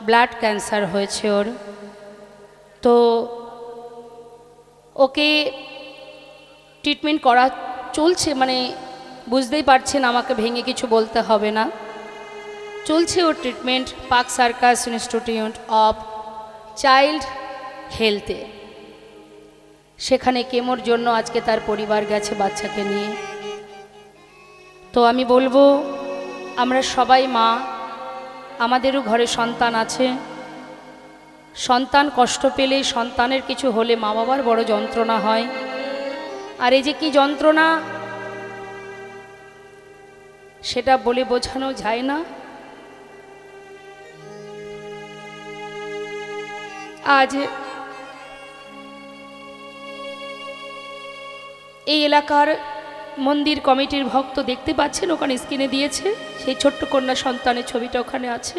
ব্লাড ক্যান্সার হয়েছে ওর। তো ওকে ট্রিটমেন্ট করা চলছে, মানে বুঝতেই পারছেন, আমাকে ভেঙে কিছু বলতে হবে না, চলছে ওর treatment Park Circus Institute of Child হেলথে। সেখানে কেমোর জন্য আজকে তার পরিবার গেছে বাচ্চাকে নিয়ে। তো আমি বলবো, আমরা সবাই মা, আমাদেরও ঘরে সন্তান আছে। সন্তান কষ্ট পেলে, সন্তানের কিছু হলে মা বাবার বড় যন্ত্রণা হয়। আর এই যে কি যন্ত্রণা, সেটা বলে বোঝানো যায় না। আজ এই এলাকার মন্দির কমিটির ভক্ত দেখতে পাচ্ছেন, ওখানে স্ক্রিনে দিয়েছে, সেই ছোট্ট কন্যা সন্তানের ছবিটা ওখানে আছে।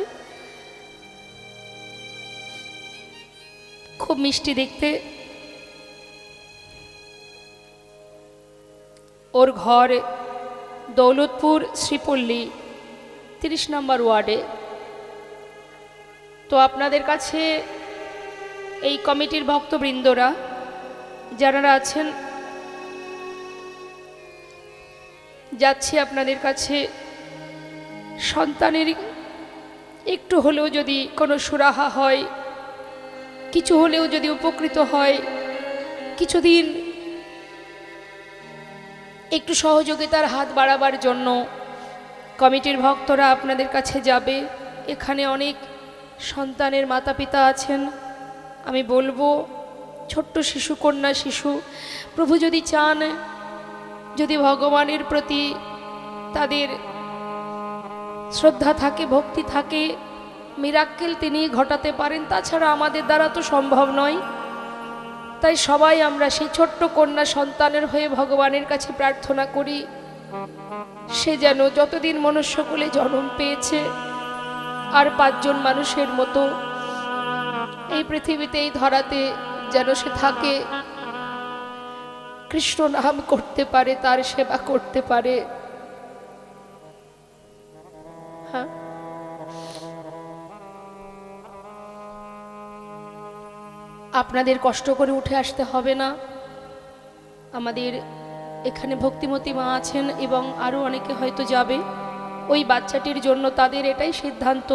খুব মিষ্টি দেখতে। ওর ঘর দৌলতপুর শ্রীপল্লী 30 নম্বর ওয়ার্ডে। তো আপনাদের কাছে এই কমিটির ভক্তবৃন্দরা যারা আছেন, যাচ্ছি আপনাদের কাছে, সন্তানের একটু হলেও যদি কোনো সুরাহা হয়, কিছু হলেও যদি উপকৃত হয়, কিছুদিন একটু সহযোগিতার হাত বাড়াবার জন্য কমিটির ভক্তরা আপনাদের কাছে যাবে। এখানে অনেক সন্তানের মাতা পিতা আছেন। আমি বলবো, ছোট্ট শিশু, কন্যা শিশু, প্রভু যদি চান, যদি ভগবানের প্রতি তাদের শ্রদ্ধা থাকে, ভক্তি থাকে, মিরাক্কেল তিনি ঘটাতে পারেন। তাছাড়া আমাদের দ্বারা তো সম্ভব নয়। তাই সবাই আমরা সেই ছোট্ট কন্যা সন্তানের হয়ে ভগবানের কাছে প্রার্থনা করি, সে যেন যতদিন মনুষ্যকুলে জন্ম পেয়েছে আর 5 জন মানুষের মতো এই পৃথিবীতে, এই ধরাতে যেন সে থাকে, কৃষ্ণ নাম করতে পারে, তার সেবা করতে পারে। হ্যাঁ, আপনাদের কষ্ট করে উঠে আসতে হবে না। আমাদের এখানে ভক্তিমতী মা আছেন এবং আরও অনেকে হয়তো যাবে। ওই বাচ্চাটির জন্য তাদের এটাই সিদ্ধান্ত,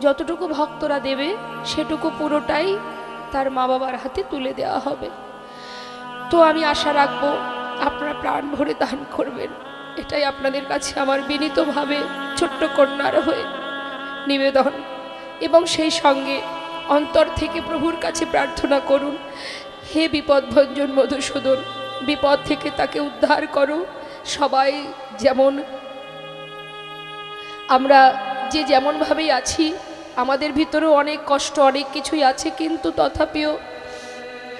যতটুকু ভক্তরা দেবে সেটুকু পুরোটাই তার মা বাবার হাতে তুলে দেওয়া হবে। তো আমি আশা রাখবো আপনারা প্রাণ ভরে দান করবেন, এটাই আপনাদের কাছে আমার বিনীতভাবে ছোট্ট কন্যার হয়ে নিবেদন। এবং সেই সঙ্গে অন্তর থেকে প্রভুর কাছে প্রার্থনা করুন, হে বিপদভঞ্জন মধুসূদন, বিপদ থেকে তাকে উদ্ধার করো। সবাই যেমন, আমরা যে যেমনভাবেই আছি, আমাদের ভিতরেও অনেক কষ্ট, অনেক কিছুই আছে, কিন্তু তথাপিও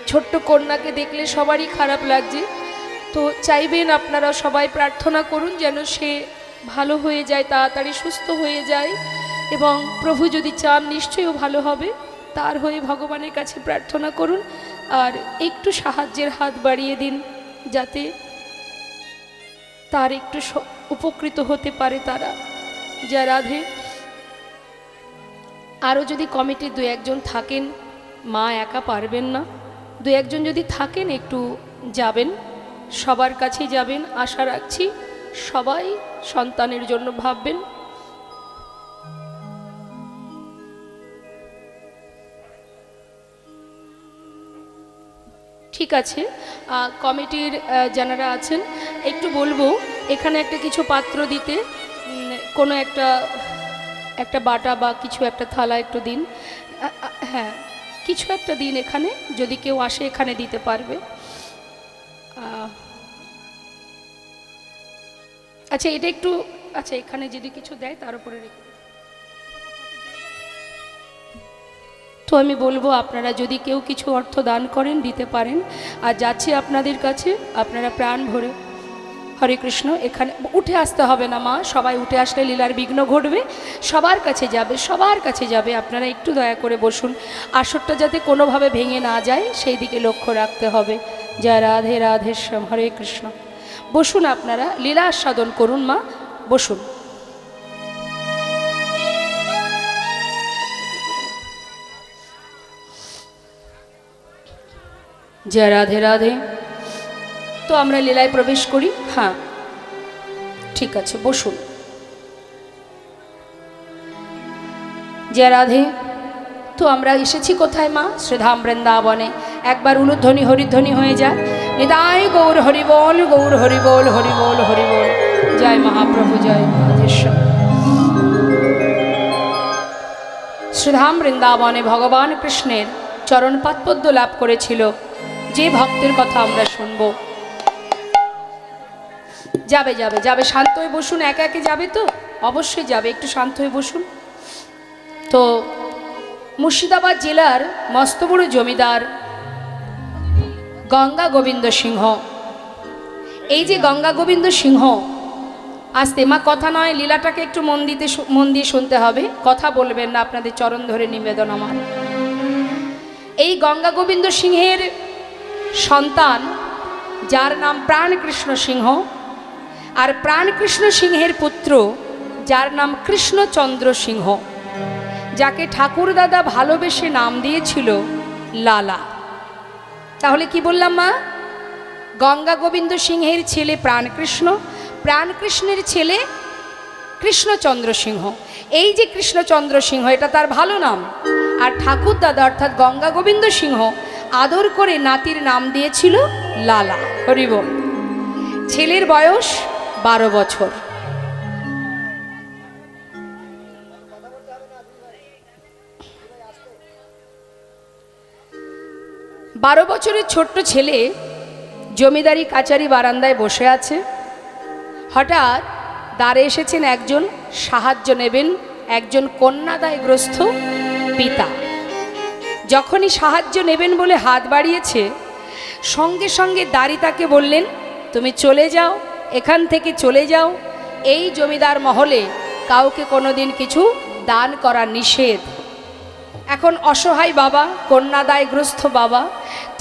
ছোট্ট কন্যাকে দেখলে সবারই খারাপ লাগছে। তো চাইবেন আপনারা সবাই প্রার্থনা করুন যেন সে ভালো হয়ে যায়, তাড়াতাড়ি সুস্থ হয়ে যায়, এবং প্রভু যদি চান নিশ্চয়ই ভালো হবে। তার হয়ে ভগবানের কাছে প্রার্থনা করুন আর একটু সাহায্যের হাত বাড়িয়ে দিন, যাতে তার একটু উপকৃত হতে পারে তারা। জয় রাধে। আরও যদি কমিটির দু একজন থাকেন, মা একা পারবেন না, দু একজন যদি থাকেন একটু যাবেন, সবার কাছেই যাবেন, আশা রাখছি সবাই সন্তানের জন্য ভাববেন। ঠিক আছে, কমিটির যারা আছেন একটু বলবো এখানে একটা কিছু পাত্র দিতে, কোনো একটা বাটা বা কিছু একটা থালা একটু দিন। হ্যাঁ, কিছু একটা দিন এখানে, যদি কেউ আসে এখানে দিতে পারবে। আচ্ছা, এটা একটু, আচ্ছা এখানে যদি কিছু দেয় তার উপরে রেখে। তো আমি বলবো আপনারা যদি কেউ কিছু অর্থ দান করেন দিতে পারেন। আর যাচ্ছি আপনাদের কাছে, আপনারা প্রাণ ভরে হরে কৃষ্ণ। এখানে উঠে আসতে হবে না মা, সবাই উঠে আসলে লীলার বিঘ্ন ঘটবে। সবার কাছে যাবে, সবার কাছে যাবে, আপনারা একটু দয়া করে বসুন। আসরটা যাতে কোনোভাবে ভেঙে না যায় সেই দিকে লক্ষ্য রাখতে হবে। জয় রাধে রাধেশ্যাম, হরে কৃষ্ণ। বসুন, আপনারা লীলা আস্বাদন করুন মা, বসুন। জয় রাধে রাধে। তো আমরা লীলায় প্রবেশ করি। হ্যাঁ ঠিক আছে, বসুন। জয় রাধে। তো আমরা এসেছি কোথায় মা? শ্রীধাম বৃন্দাবনে। একবার উলুধ্বনি হরিধ্বনি হয়ে যায়, নিতাই গৌর হরিবোল, গৌর হরিবোল, হরিবোল হরিবোল। জয় মহাপ্রভু, জয় রাধেশ্বর। শ্রীধাম বৃন্দাবনে ভগবান কৃষ্ণের চরণ পাদপদ্ম লাভ করেছিল যে ভক্তের কথা আমরা শুনব। যাবে যাবে যাবে, শান্ত হয়ে বসুন। একে একে যাবে তো? অবশ্যই যাবে, একটু শান্ত হয়ে বসুন। তো মুর্শিদাবাদ জেলার মস্ত বড় জমিদার গঙ্গা গোবিন্দ সিংহ, এই যে গঙ্গা গোবিন্দ সিংহ, আসতে মা, কথা নয়, লীলাটাকে একটু মন দিয়ে শুনতে হবে, কথা বলবেন না, আপনাদের চরণ ধরে নিবেদন আমার। এই গঙ্গা গোবিন্দ সিংহের সন্তান যার নাম প্রাণকৃষ্ণ সিংহ, আর প্রাণকৃষ্ণ সিংহের পুত্র যার নাম কৃষ্ণচন্দ্র সিংহ, যাকে ঠাকুর দাদা ভালোবেসে নাম দিয়েছিল লালা। তাহলে কি বললাম মা? গঙ্গা গোবিন্দ সিংহের ছেলে প্রাণকৃষ্ণ, প্রাণকৃষ্ণের ছেলে কৃষ্ণচন্দ্র সিংহ। এই যে কৃষ্ণচন্দ্র সিংহ, এটা তার ভালো নাম। আর ঠাকুর দাদা অর্থাৎ গঙ্গা গোবিন্দ সিংহ আদর করে নাতির নাম দিয়েছিল লালা। হরিবোল। ছেলের বয়স 12 বছর। বারো বছরের ছোট্ট ছেলে জমিদারি কাচারি বারান্দায় বসে আছে। হঠাৎ দ্বারে এসেছেন একজন, সাহায্য নেবেন, একজন কন্যাদায়গ্রস্ত পিতা। যখনই সাহায্য নেবেন বলে হাত বাড়িয়েছে, সঙ্গে সঙ্গে দাঁড়ি তাকে বললেন, তুমি চলে যাও, এখান থেকে চলে যাও। এই জমিদার মহলে কাউকে কোনোদিন কিছু দান করা নিষেধ। এখন অসহায় বাবা, কন্যাদায়গ্রস্ত বাবা,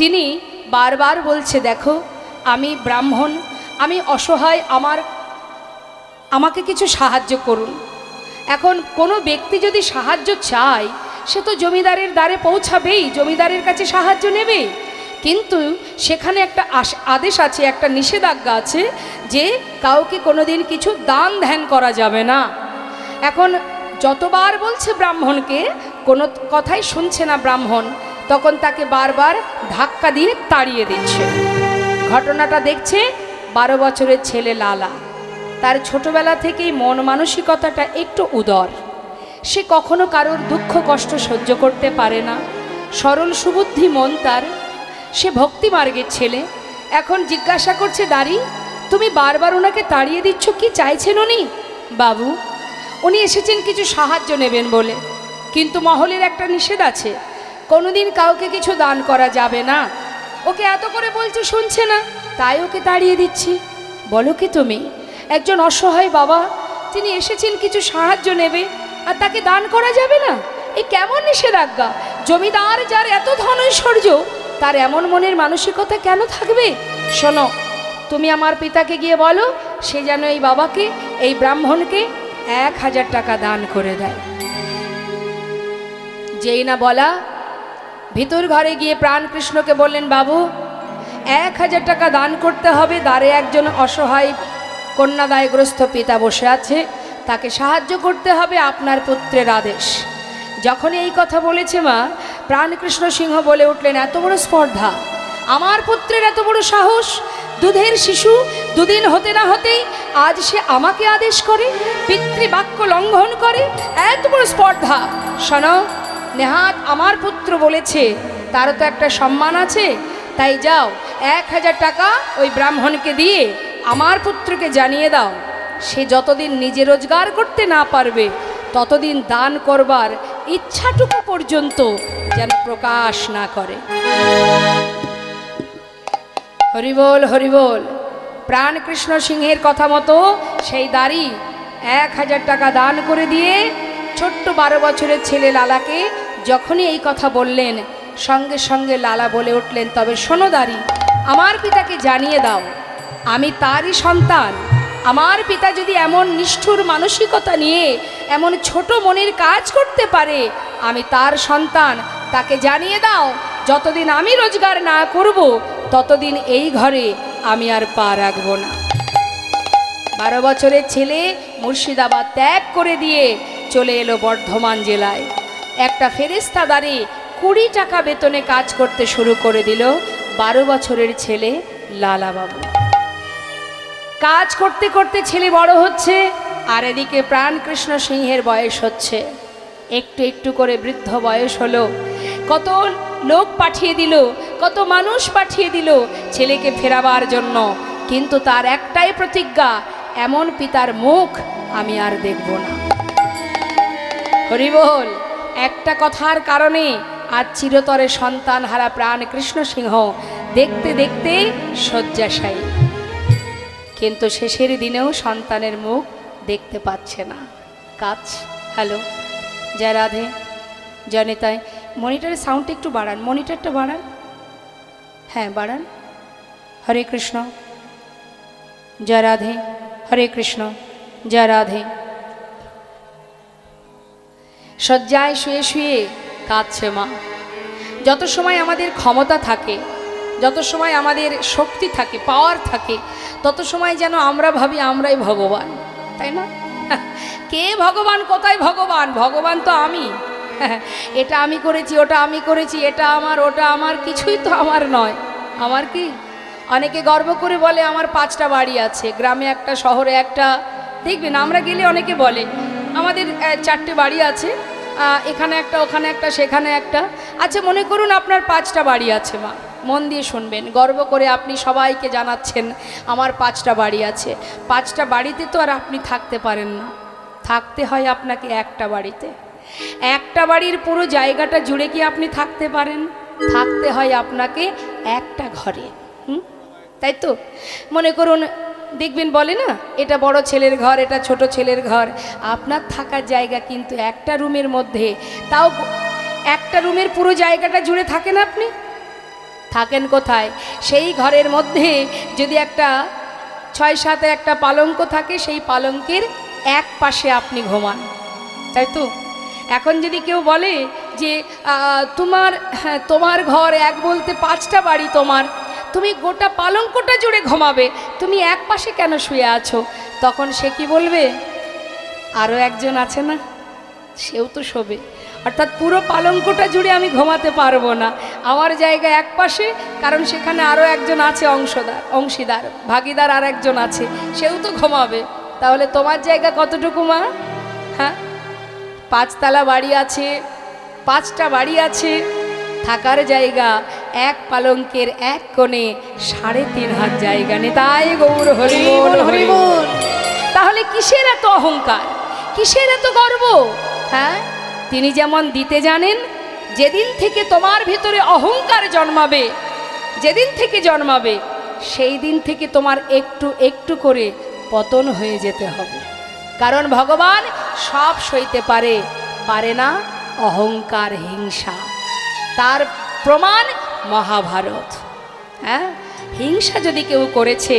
তিনি বারবার বলছে, দেখো আমি ব্রাহ্মণ, আমি অসহায়, আমাকে কিছু সাহায্য করুন। এখন কোনো ব্যক্তি যদি সাহায্য চায়, সে তো জমিদারের দ্বারে পৌঁছাবেই, জমিদারের কাছে সাহায্য নেবে। কিন্তু সেখানে একটা আদেশ আছে, একটা নিষেধাজ্ঞা আছে যে কাউকে কোনোদিন কিছু দান ধ্যান করা যাবে না। এখন যতবার বলছে ব্রাহ্মণকে, কোনো কথাই শুনছে না ব্রাহ্মণ, তখন তাকে বারবার ধাক্কা দিয়ে তাড়িয়ে দিচ্ছে। ঘটনাটা দেখছে 12 বছরের ছেলে লালা। তার ছোটবেলা থেকেই মন মানসিকতাটা একটু উদার। সে কখনো কারোর দুঃখ কষ্ট সহ্য করতে পারে না, সরল সুবুদ্ধি মন তার। সে ভক্তি মার্গের ছেলে। এখন জিজ্ঞাসা করছে, দাঁড়ি, তুমি বারবার ওনাকে তাড়িয়ে দিচ্ছ, কি চাইছেন উনি? বাবু, উনি এসেছেন কিছু সাহায্য নেবেন বলে, কিন্তু মহলের একটা নিষেধ আছে, কোনোদিন কাউকে কিছু দান করা যাবে না। ওকে এত করে বলছে, শুনছে না, তাই ওকে তাড়িয়ে দিচ্ছি। বলো কি তুমি? একজন অসহায় বাবা, তিনি এসেছেন কিছু সাহায্য নেবে, আর তাকে দান করা যাবে না? এ কেমন নিষেধাজ্ঞা? জমিদার যার এত ধন ঐশ্বর্য, তার এমন মনের মানসিকতা কেন থাকবে? শোনো, তুমি আমার পিতাকে গিয়ে বলো সে যেন এই বাবাকে, এই ব্রাহ্মণকে 1000 টাকা দান করে দেয়। যেই না বলা, ভিতর ঘরে গিয়ে প্রাণকৃষ্ণকে বললেন, বাবু 1000 টাকা দান করতে হবে, দ্বারে একজন অসহায় কন্যাদায়গ্রস্ত পিতা বসে আছে, তাকে সাহায্য করতে হবে, আপনার পুত্রের আদেশ। যখন এই কথা বলেছে মা, প্রাণকৃষ্ণ সিংহ বলে উঠলেন, এত বড় স্পর্ধা, আমার পুত্রের এত বড় সাহস, দুধের শিশু, দুদিন হতে না হতেই আজ সে আমাকে আদেশ করে, পিতৃবাক্য লঙ্ঘন করে, এত বড় স্পর্ধা। শোনো, নেহাত আমার পুত্র বলেছে, তারও তো একটা সম্মান আছে, তাই যাও 1000 টাকা ওই ব্রাহ্মণকে দিয়ে আমার পুত্রকে জানিয়ে দাও, সে যতদিন নিজে রোজগার করতে না পারবে ততদিন দান করবার ইচ্ছাটুকু পর্যন্ত যেন প্রকাশ না করে। হরিবোল হরিবোল। প্রাণকৃষ্ণ সিংহের কথা মতো সেই দাড়ি 1000 টাকা দান করে দিয়ে ছোট্ট 12 বছরের ছেলে লালাকে যখনই এই কথা বললেন, সঙ্গে সঙ্গে লালা বলে উঠলেন, তবে শোনো দাড়ি, আমার পিতাকে জানিয়ে দাও আমি তারই সন্তান। আমার পিতা যদি এমন নিষ্ঠুর মানসিকতা নিয়ে এমন ছোট মনের কাজ করতে পারে, আমি তার সন্তান, তাকে জানিয়ে দাও যতদিন আমি রোজগার না করব ততদিন এই ঘরে আমি আর পা রাখব না। 12 বছরের ছেলে মুর্শিদাবাদ ত্যাগ করে দিয়ে চলে এলো বর্ধমান জেলায়। একটা ফেরেস্তাদারে 20 টাকা বেতনে কাজ করতে শুরু করে দিল 12 বছরের ছেলে লালাবাবু। কাজ করতে করতে ছেলে বড় হচ্ছে, আর এদিকে প্রাণকৃষ্ণ সিংহের বয়স হচ্ছে, একটু একটু করে বৃদ্ধ বয়স হলো। কত লোক পাঠিয়ে দিল, কত মানুষ পাঠিয়ে দিল ছেলেকে ফেরাবার জন্য, কিন্তু তার একটাই প্রতিজ্ঞা, এমন পিতার মুখ আমি আর দেখব না। হরিবোল। একটা কথার কারণে আজ চিরতরে সন্তান হারা প্রাণকৃষ্ণ সিংহ দেখতে দেখতে শয্যাশায়ী, কিন্তু শেষের দিনেও সন্তানের মুখ দেখতে পাচ্ছে না, কাজ। হ্যালো, জয় রাধে, জনিতায় মনিটরের সাউন্ডটা একটু বাড়ান, মনিটরটা বাড়ান, হ্যাঁ বাড়ান। হরে কৃষ্ণ, জয় রাধে, হরে কৃষ্ণ, জয় রাধে। শয্যায় শুয়ে শুয়ে কাঁদছে মা। যত সময় আমাদের ক্ষমতা থাকে, যত সময় আমাদের শক্তি থাকে, পাওয়ার থাকে, তত সময় যেন আমরা ভাবি আমরাই ভগবান, তাই না? কে ভগবান, কোথায় ভগবান? ভগবান তো আমি। এটা আমি করেছি, ওটা আমি করেছি, এটা আমার, ওটা আমার, কিছুই তো আমার নয়। আমার কি? অনেকে গর্ব করে বলে আমার 5টা বাড়ি আছে, গ্রামে একটা, শহরে একটা। দেখবেন আমরা গেলে অনেকে বলে আমাদের 4টে বাড়ি আছে, এখানে একটা, ওখানে একটা, সেখানে একটা। আচ্ছা, মনে করুন আপনার 5টা বাড়ি আছে মা, মন দিয়ে শুনবেন, গর্ব করে আপনি সবাইকে জানাচ্ছেন আমার 5টা বাড়ি আছে। 5টা বাড়িতে তো আর আপনি থাকতে পারেন না, থাকতে হয় আপনাকে একটা বাড়িতে। একটা বাড়ির পুরো জায়গাটা জুড়ে কি আপনি থাকতে পারেন? থাকতে হয় আপনাকে একটা ঘরে। তাই তো? মনে করুন, দেখবেন বলে না, এটা বড় ছেলের ঘর, এটা ছোট ছেলের ঘর। আপনার থাকার জায়গা কিন্তু একটা রুমের মধ্যে, তাও একটা রুমের পুরো জায়গাটা জুড়ে থাকেন আপনি? থাকেন কোথায়? সেই ঘরের মধ্যে যদি একটা 6-7 একটা পালঙ্ক থাকে, সেই পালঙ্কের এক পাশে আপনি ঘুমান, তাই তো? এখন যদি কেউ বলে যে তোমার ঘর এক বলতে 5টা বাড়ি তোমার, তুমি গোটা পালঙ্কটা জুড়ে ঘুমাবে, তুমি এক পাশে কেন শুয়ে আছো? তখন সে কি বলবে? আরও একজন আছে না, সেও তো শোবে। অর্থাৎ পুরো পালঙ্কটা জুড়ে আমি ঘুমাতে পারবো না, আমার জায়গা এক পাশে, কারণ সেখানে আরও একজন আছে, অংশীদার, ভাগিদার আর একজন আছে, সেও তো ঘুমাবে। তাহলে তোমার জায়গা কতটুকু মা? হ্যাঁ, 5তলা বাড়ি আছে, 5টা বাড়ি আছে, থাকার জায়গা এক পালঙ্কের এক কোণে 3.5 হাত জায়গা নেই। তাই গৌর হরি বল, হরি বল। তাহলে কিসের এত অহংকার, কিসের এত গর্ব? হ্যাঁ, তিনি যেমন দিতে জানেন, যেদিন থেকে তোমার ভিতরে অহংকার জন্মাবে, যেদিন থেকে জন্মাবে, সেই দিন থেকে তোমার একটু একটু করে পতন হয়ে যেতে হবে। কারণ ভগবান সব সইতে পারে, পারে না অহংকার, হিংসা। তার প্রমাণ মহাভারত। হ্যাঁ, হিংসা যদি কেউ করেছে,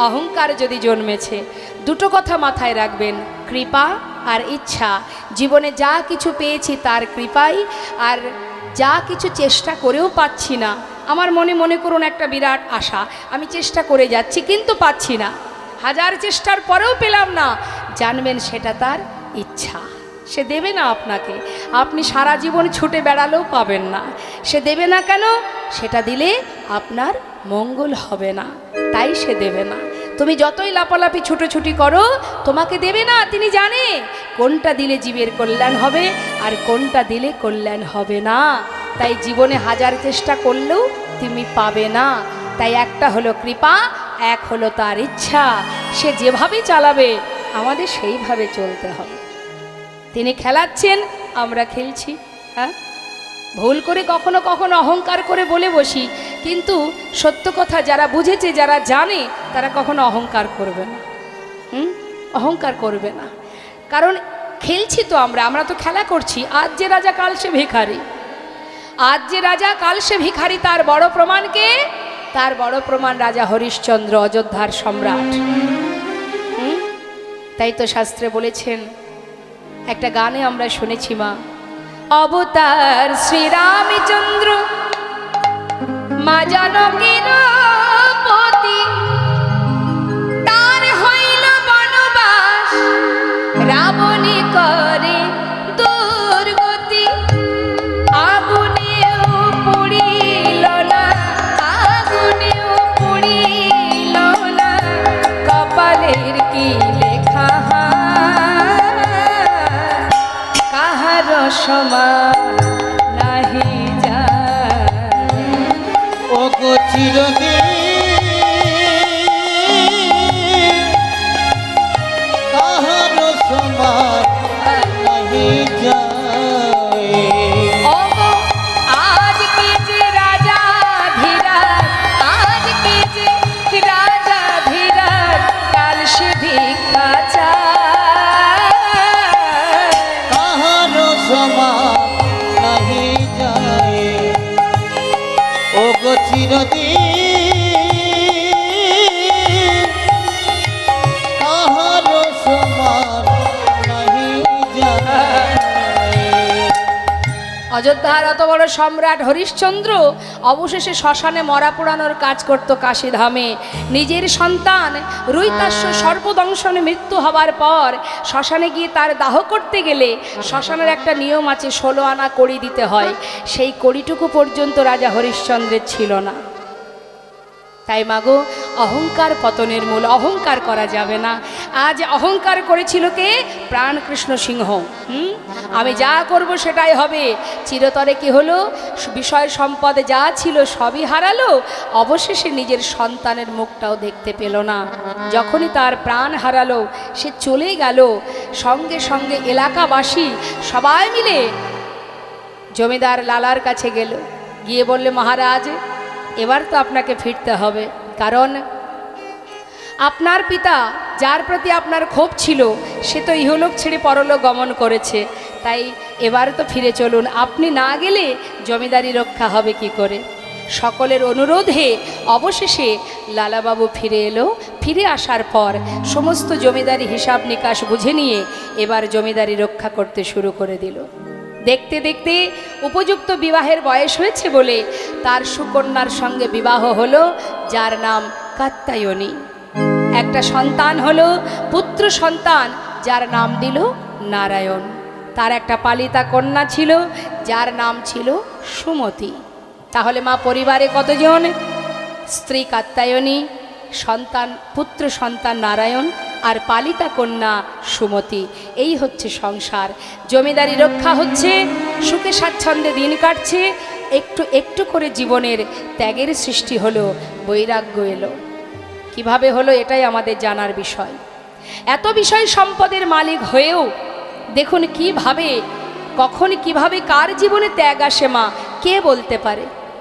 অহংকার যদি জন্মেছে, দুটো কথা মাথায় রাখবেন, কৃপা আর ইচ্ছা। জীবনে যা কিছু পেয়েছি তার কৃপাই, আর যা কিছু চেষ্টা করেও পাচ্ছি না, আমার মনে করুন একটা বিরাট আশা, আমি চেষ্টা করে যাচ্ছি কিন্তু পাচ্ছি না, হাজার চেষ্টার পরেও পেলাম না, জানবেন সেটা তার ইচ্ছা। সে দেবে না আপনাকে, আপনি সারা জীবন ছুটে বেড়ালেও পাবেন না। সে দেবে না কেন? সেটা দিলে আপনার মঙ্গল হবে না, তাই সে দেবে না। তুমি যতই লাপালাপি ছুটোছুটি করো, তোমাকে দেবে না। তিনি জানে কোনটা দিলে জীবের কল্যাণ হবে আর কোনটা দিলে কল্যাণ হবে না। তাই জীবনে হাজার চেষ্টা করলেও তুমি পাবে না। তাই একটা হলো কৃপা, এক হলো তার ইচ্ছা। সে যেভাবে চালাবে আমাদের সেইভাবে চলতে হবে। তিনি খেলাচ্ছেন, আমরা খেলছি। হ্যাঁ, ভুল করে কখনো কখনো অহংকার করে বলে বসি, কিন্তু সত্য কথা যারা বুঝেছে, যারা জানে, তারা কখনো অহংকার করবে না। অহংকার করবে না, কারণ খেলছি তো আমরা তো খেলা করছি। আজ যে রাজা কাল সে ভিখারি, আজ যে রাজা কাল সে ভিখারি। তার বড় প্রমাণ কে? তার বড় প্রমাণ রাজা হরিশ্চন্দ্র, অযোধ্যার সম্রাট। তাই তো শাস্ত্রে বলেছেন, একটা গানে আমরা শুনেছি, মা অবতার শ্রীরামচন্দ্র মা জানকীর পতি, তার হইল বনবাস, রাবণী করে দুর্গতি। আগুনেও পুড়িল না, আগুনেও পুড়িল না, কপালের কি লেখা কাহার সমান নাহি যায়। ও গো চিরদিন কাহার সমান নাহি যায়। ওগো আজকে যে রাজা ধীরাজ, আজকে যে রাজা ধীরাজ, কাল সে ভিক্ষা চায়। কাহার সমান নাহি যায়। ও গো চিরদিন কাহার সমান নাহি যায়। অযোধ্যার অত বড় সম্রাট হরিশ্চন্দ্র অবশেষে শ্মশানে মরা পোড়ানোর কাজ করত কাশীধামে। নিজের সন্তান রুইতাস্য সর্বদংশনে মৃত্যু হবার পর শ্মশানে গিয়ে তার দাহ করতে গেলে শ্মশানের একটা নিয়ম আছে, 16 আনা কড়ি দিতে হয়। সেই কড়িটুকু পর্যন্ত রাজা হরিশ্চন্দ্রের ছিল না। তাই মাগো, অহংকার পতনের মূল, অহংকার করা যাবে না। আজ অহংকার করেছিল কে? প্রাণকৃষ্ণ সিংহ। আমি যা করব সেটাই হবে। চিরতরে কি হলো? বিষয় সম্পদ যা ছিল সবই হারালো, অবশেষে নিজের সন্তানের মুখটাও দেখতে পেল না। যখনই তার প্রাণ হারালো, সে চলে গেল। সঙ্গে সঙ্গে এলাকাবাসী সবাই মিলে জমিদার লালার কাছে গেল, গিয়ে বললে, মহারাজ এবার তো আপনাকে ফিরতে হবে, কারণ আপনার পিতা যার প্রতি আপনার ক্ষোভ ছিল সে তো ইহলোক ছেড়ে পরলোক গমন করেছে, তাই এবার তো ফিরে চলুন। আপনি না গেলে জমিদারি রক্ষা হবে কি করে? সকলের অনুরোধে অবশেষে লালাবাবু ফিরে এলো। ফিরে আসার পর সমস্ত জমিদারি হিসাব নিকাশ বুঝে নিয়ে এবার জমিদারি রক্ষা করতে শুরু করে দিল। দেখতে দেখতে উপযুক্ত বিবাহের বয়স হয়েছে বলে তার সুকন্যার সঙ্গে বিবাহ হলো, যার নাম কাত্যায়নী। একটা সন্তান হলো, পুত্র সন্তান, যার নাম দিল নারায়ণ। তার একটা পালিতা কন্যা ছিল, যার নাম ছিল সুমতি। তাহলে মা, পরিবারে কতজন? স্ত্রী কাত্যায়নী, সন্তান, পুত্র সন্তান নারায়ণ, আর পালিতা কন্যা সুমতি। এই হচ্ছে সংসার। জমিদারি রক্ষা হচ্ছে, সুখে স্বাচ্ছন্দ্যে দিন কাটছে। একটু একটু করে জীবনের ত্যাগের সৃষ্টি হলো, বৈরাগ্য এলো। কিভাবে হলো এটাই আমাদের জানার বিষয়। এত বিষয় সম্পদের মালিক হয়েও দেখুন কিভাবে, কখন কিভাবে কার জীবনে ত্যাগ আসে মা, কে বলতে পারে?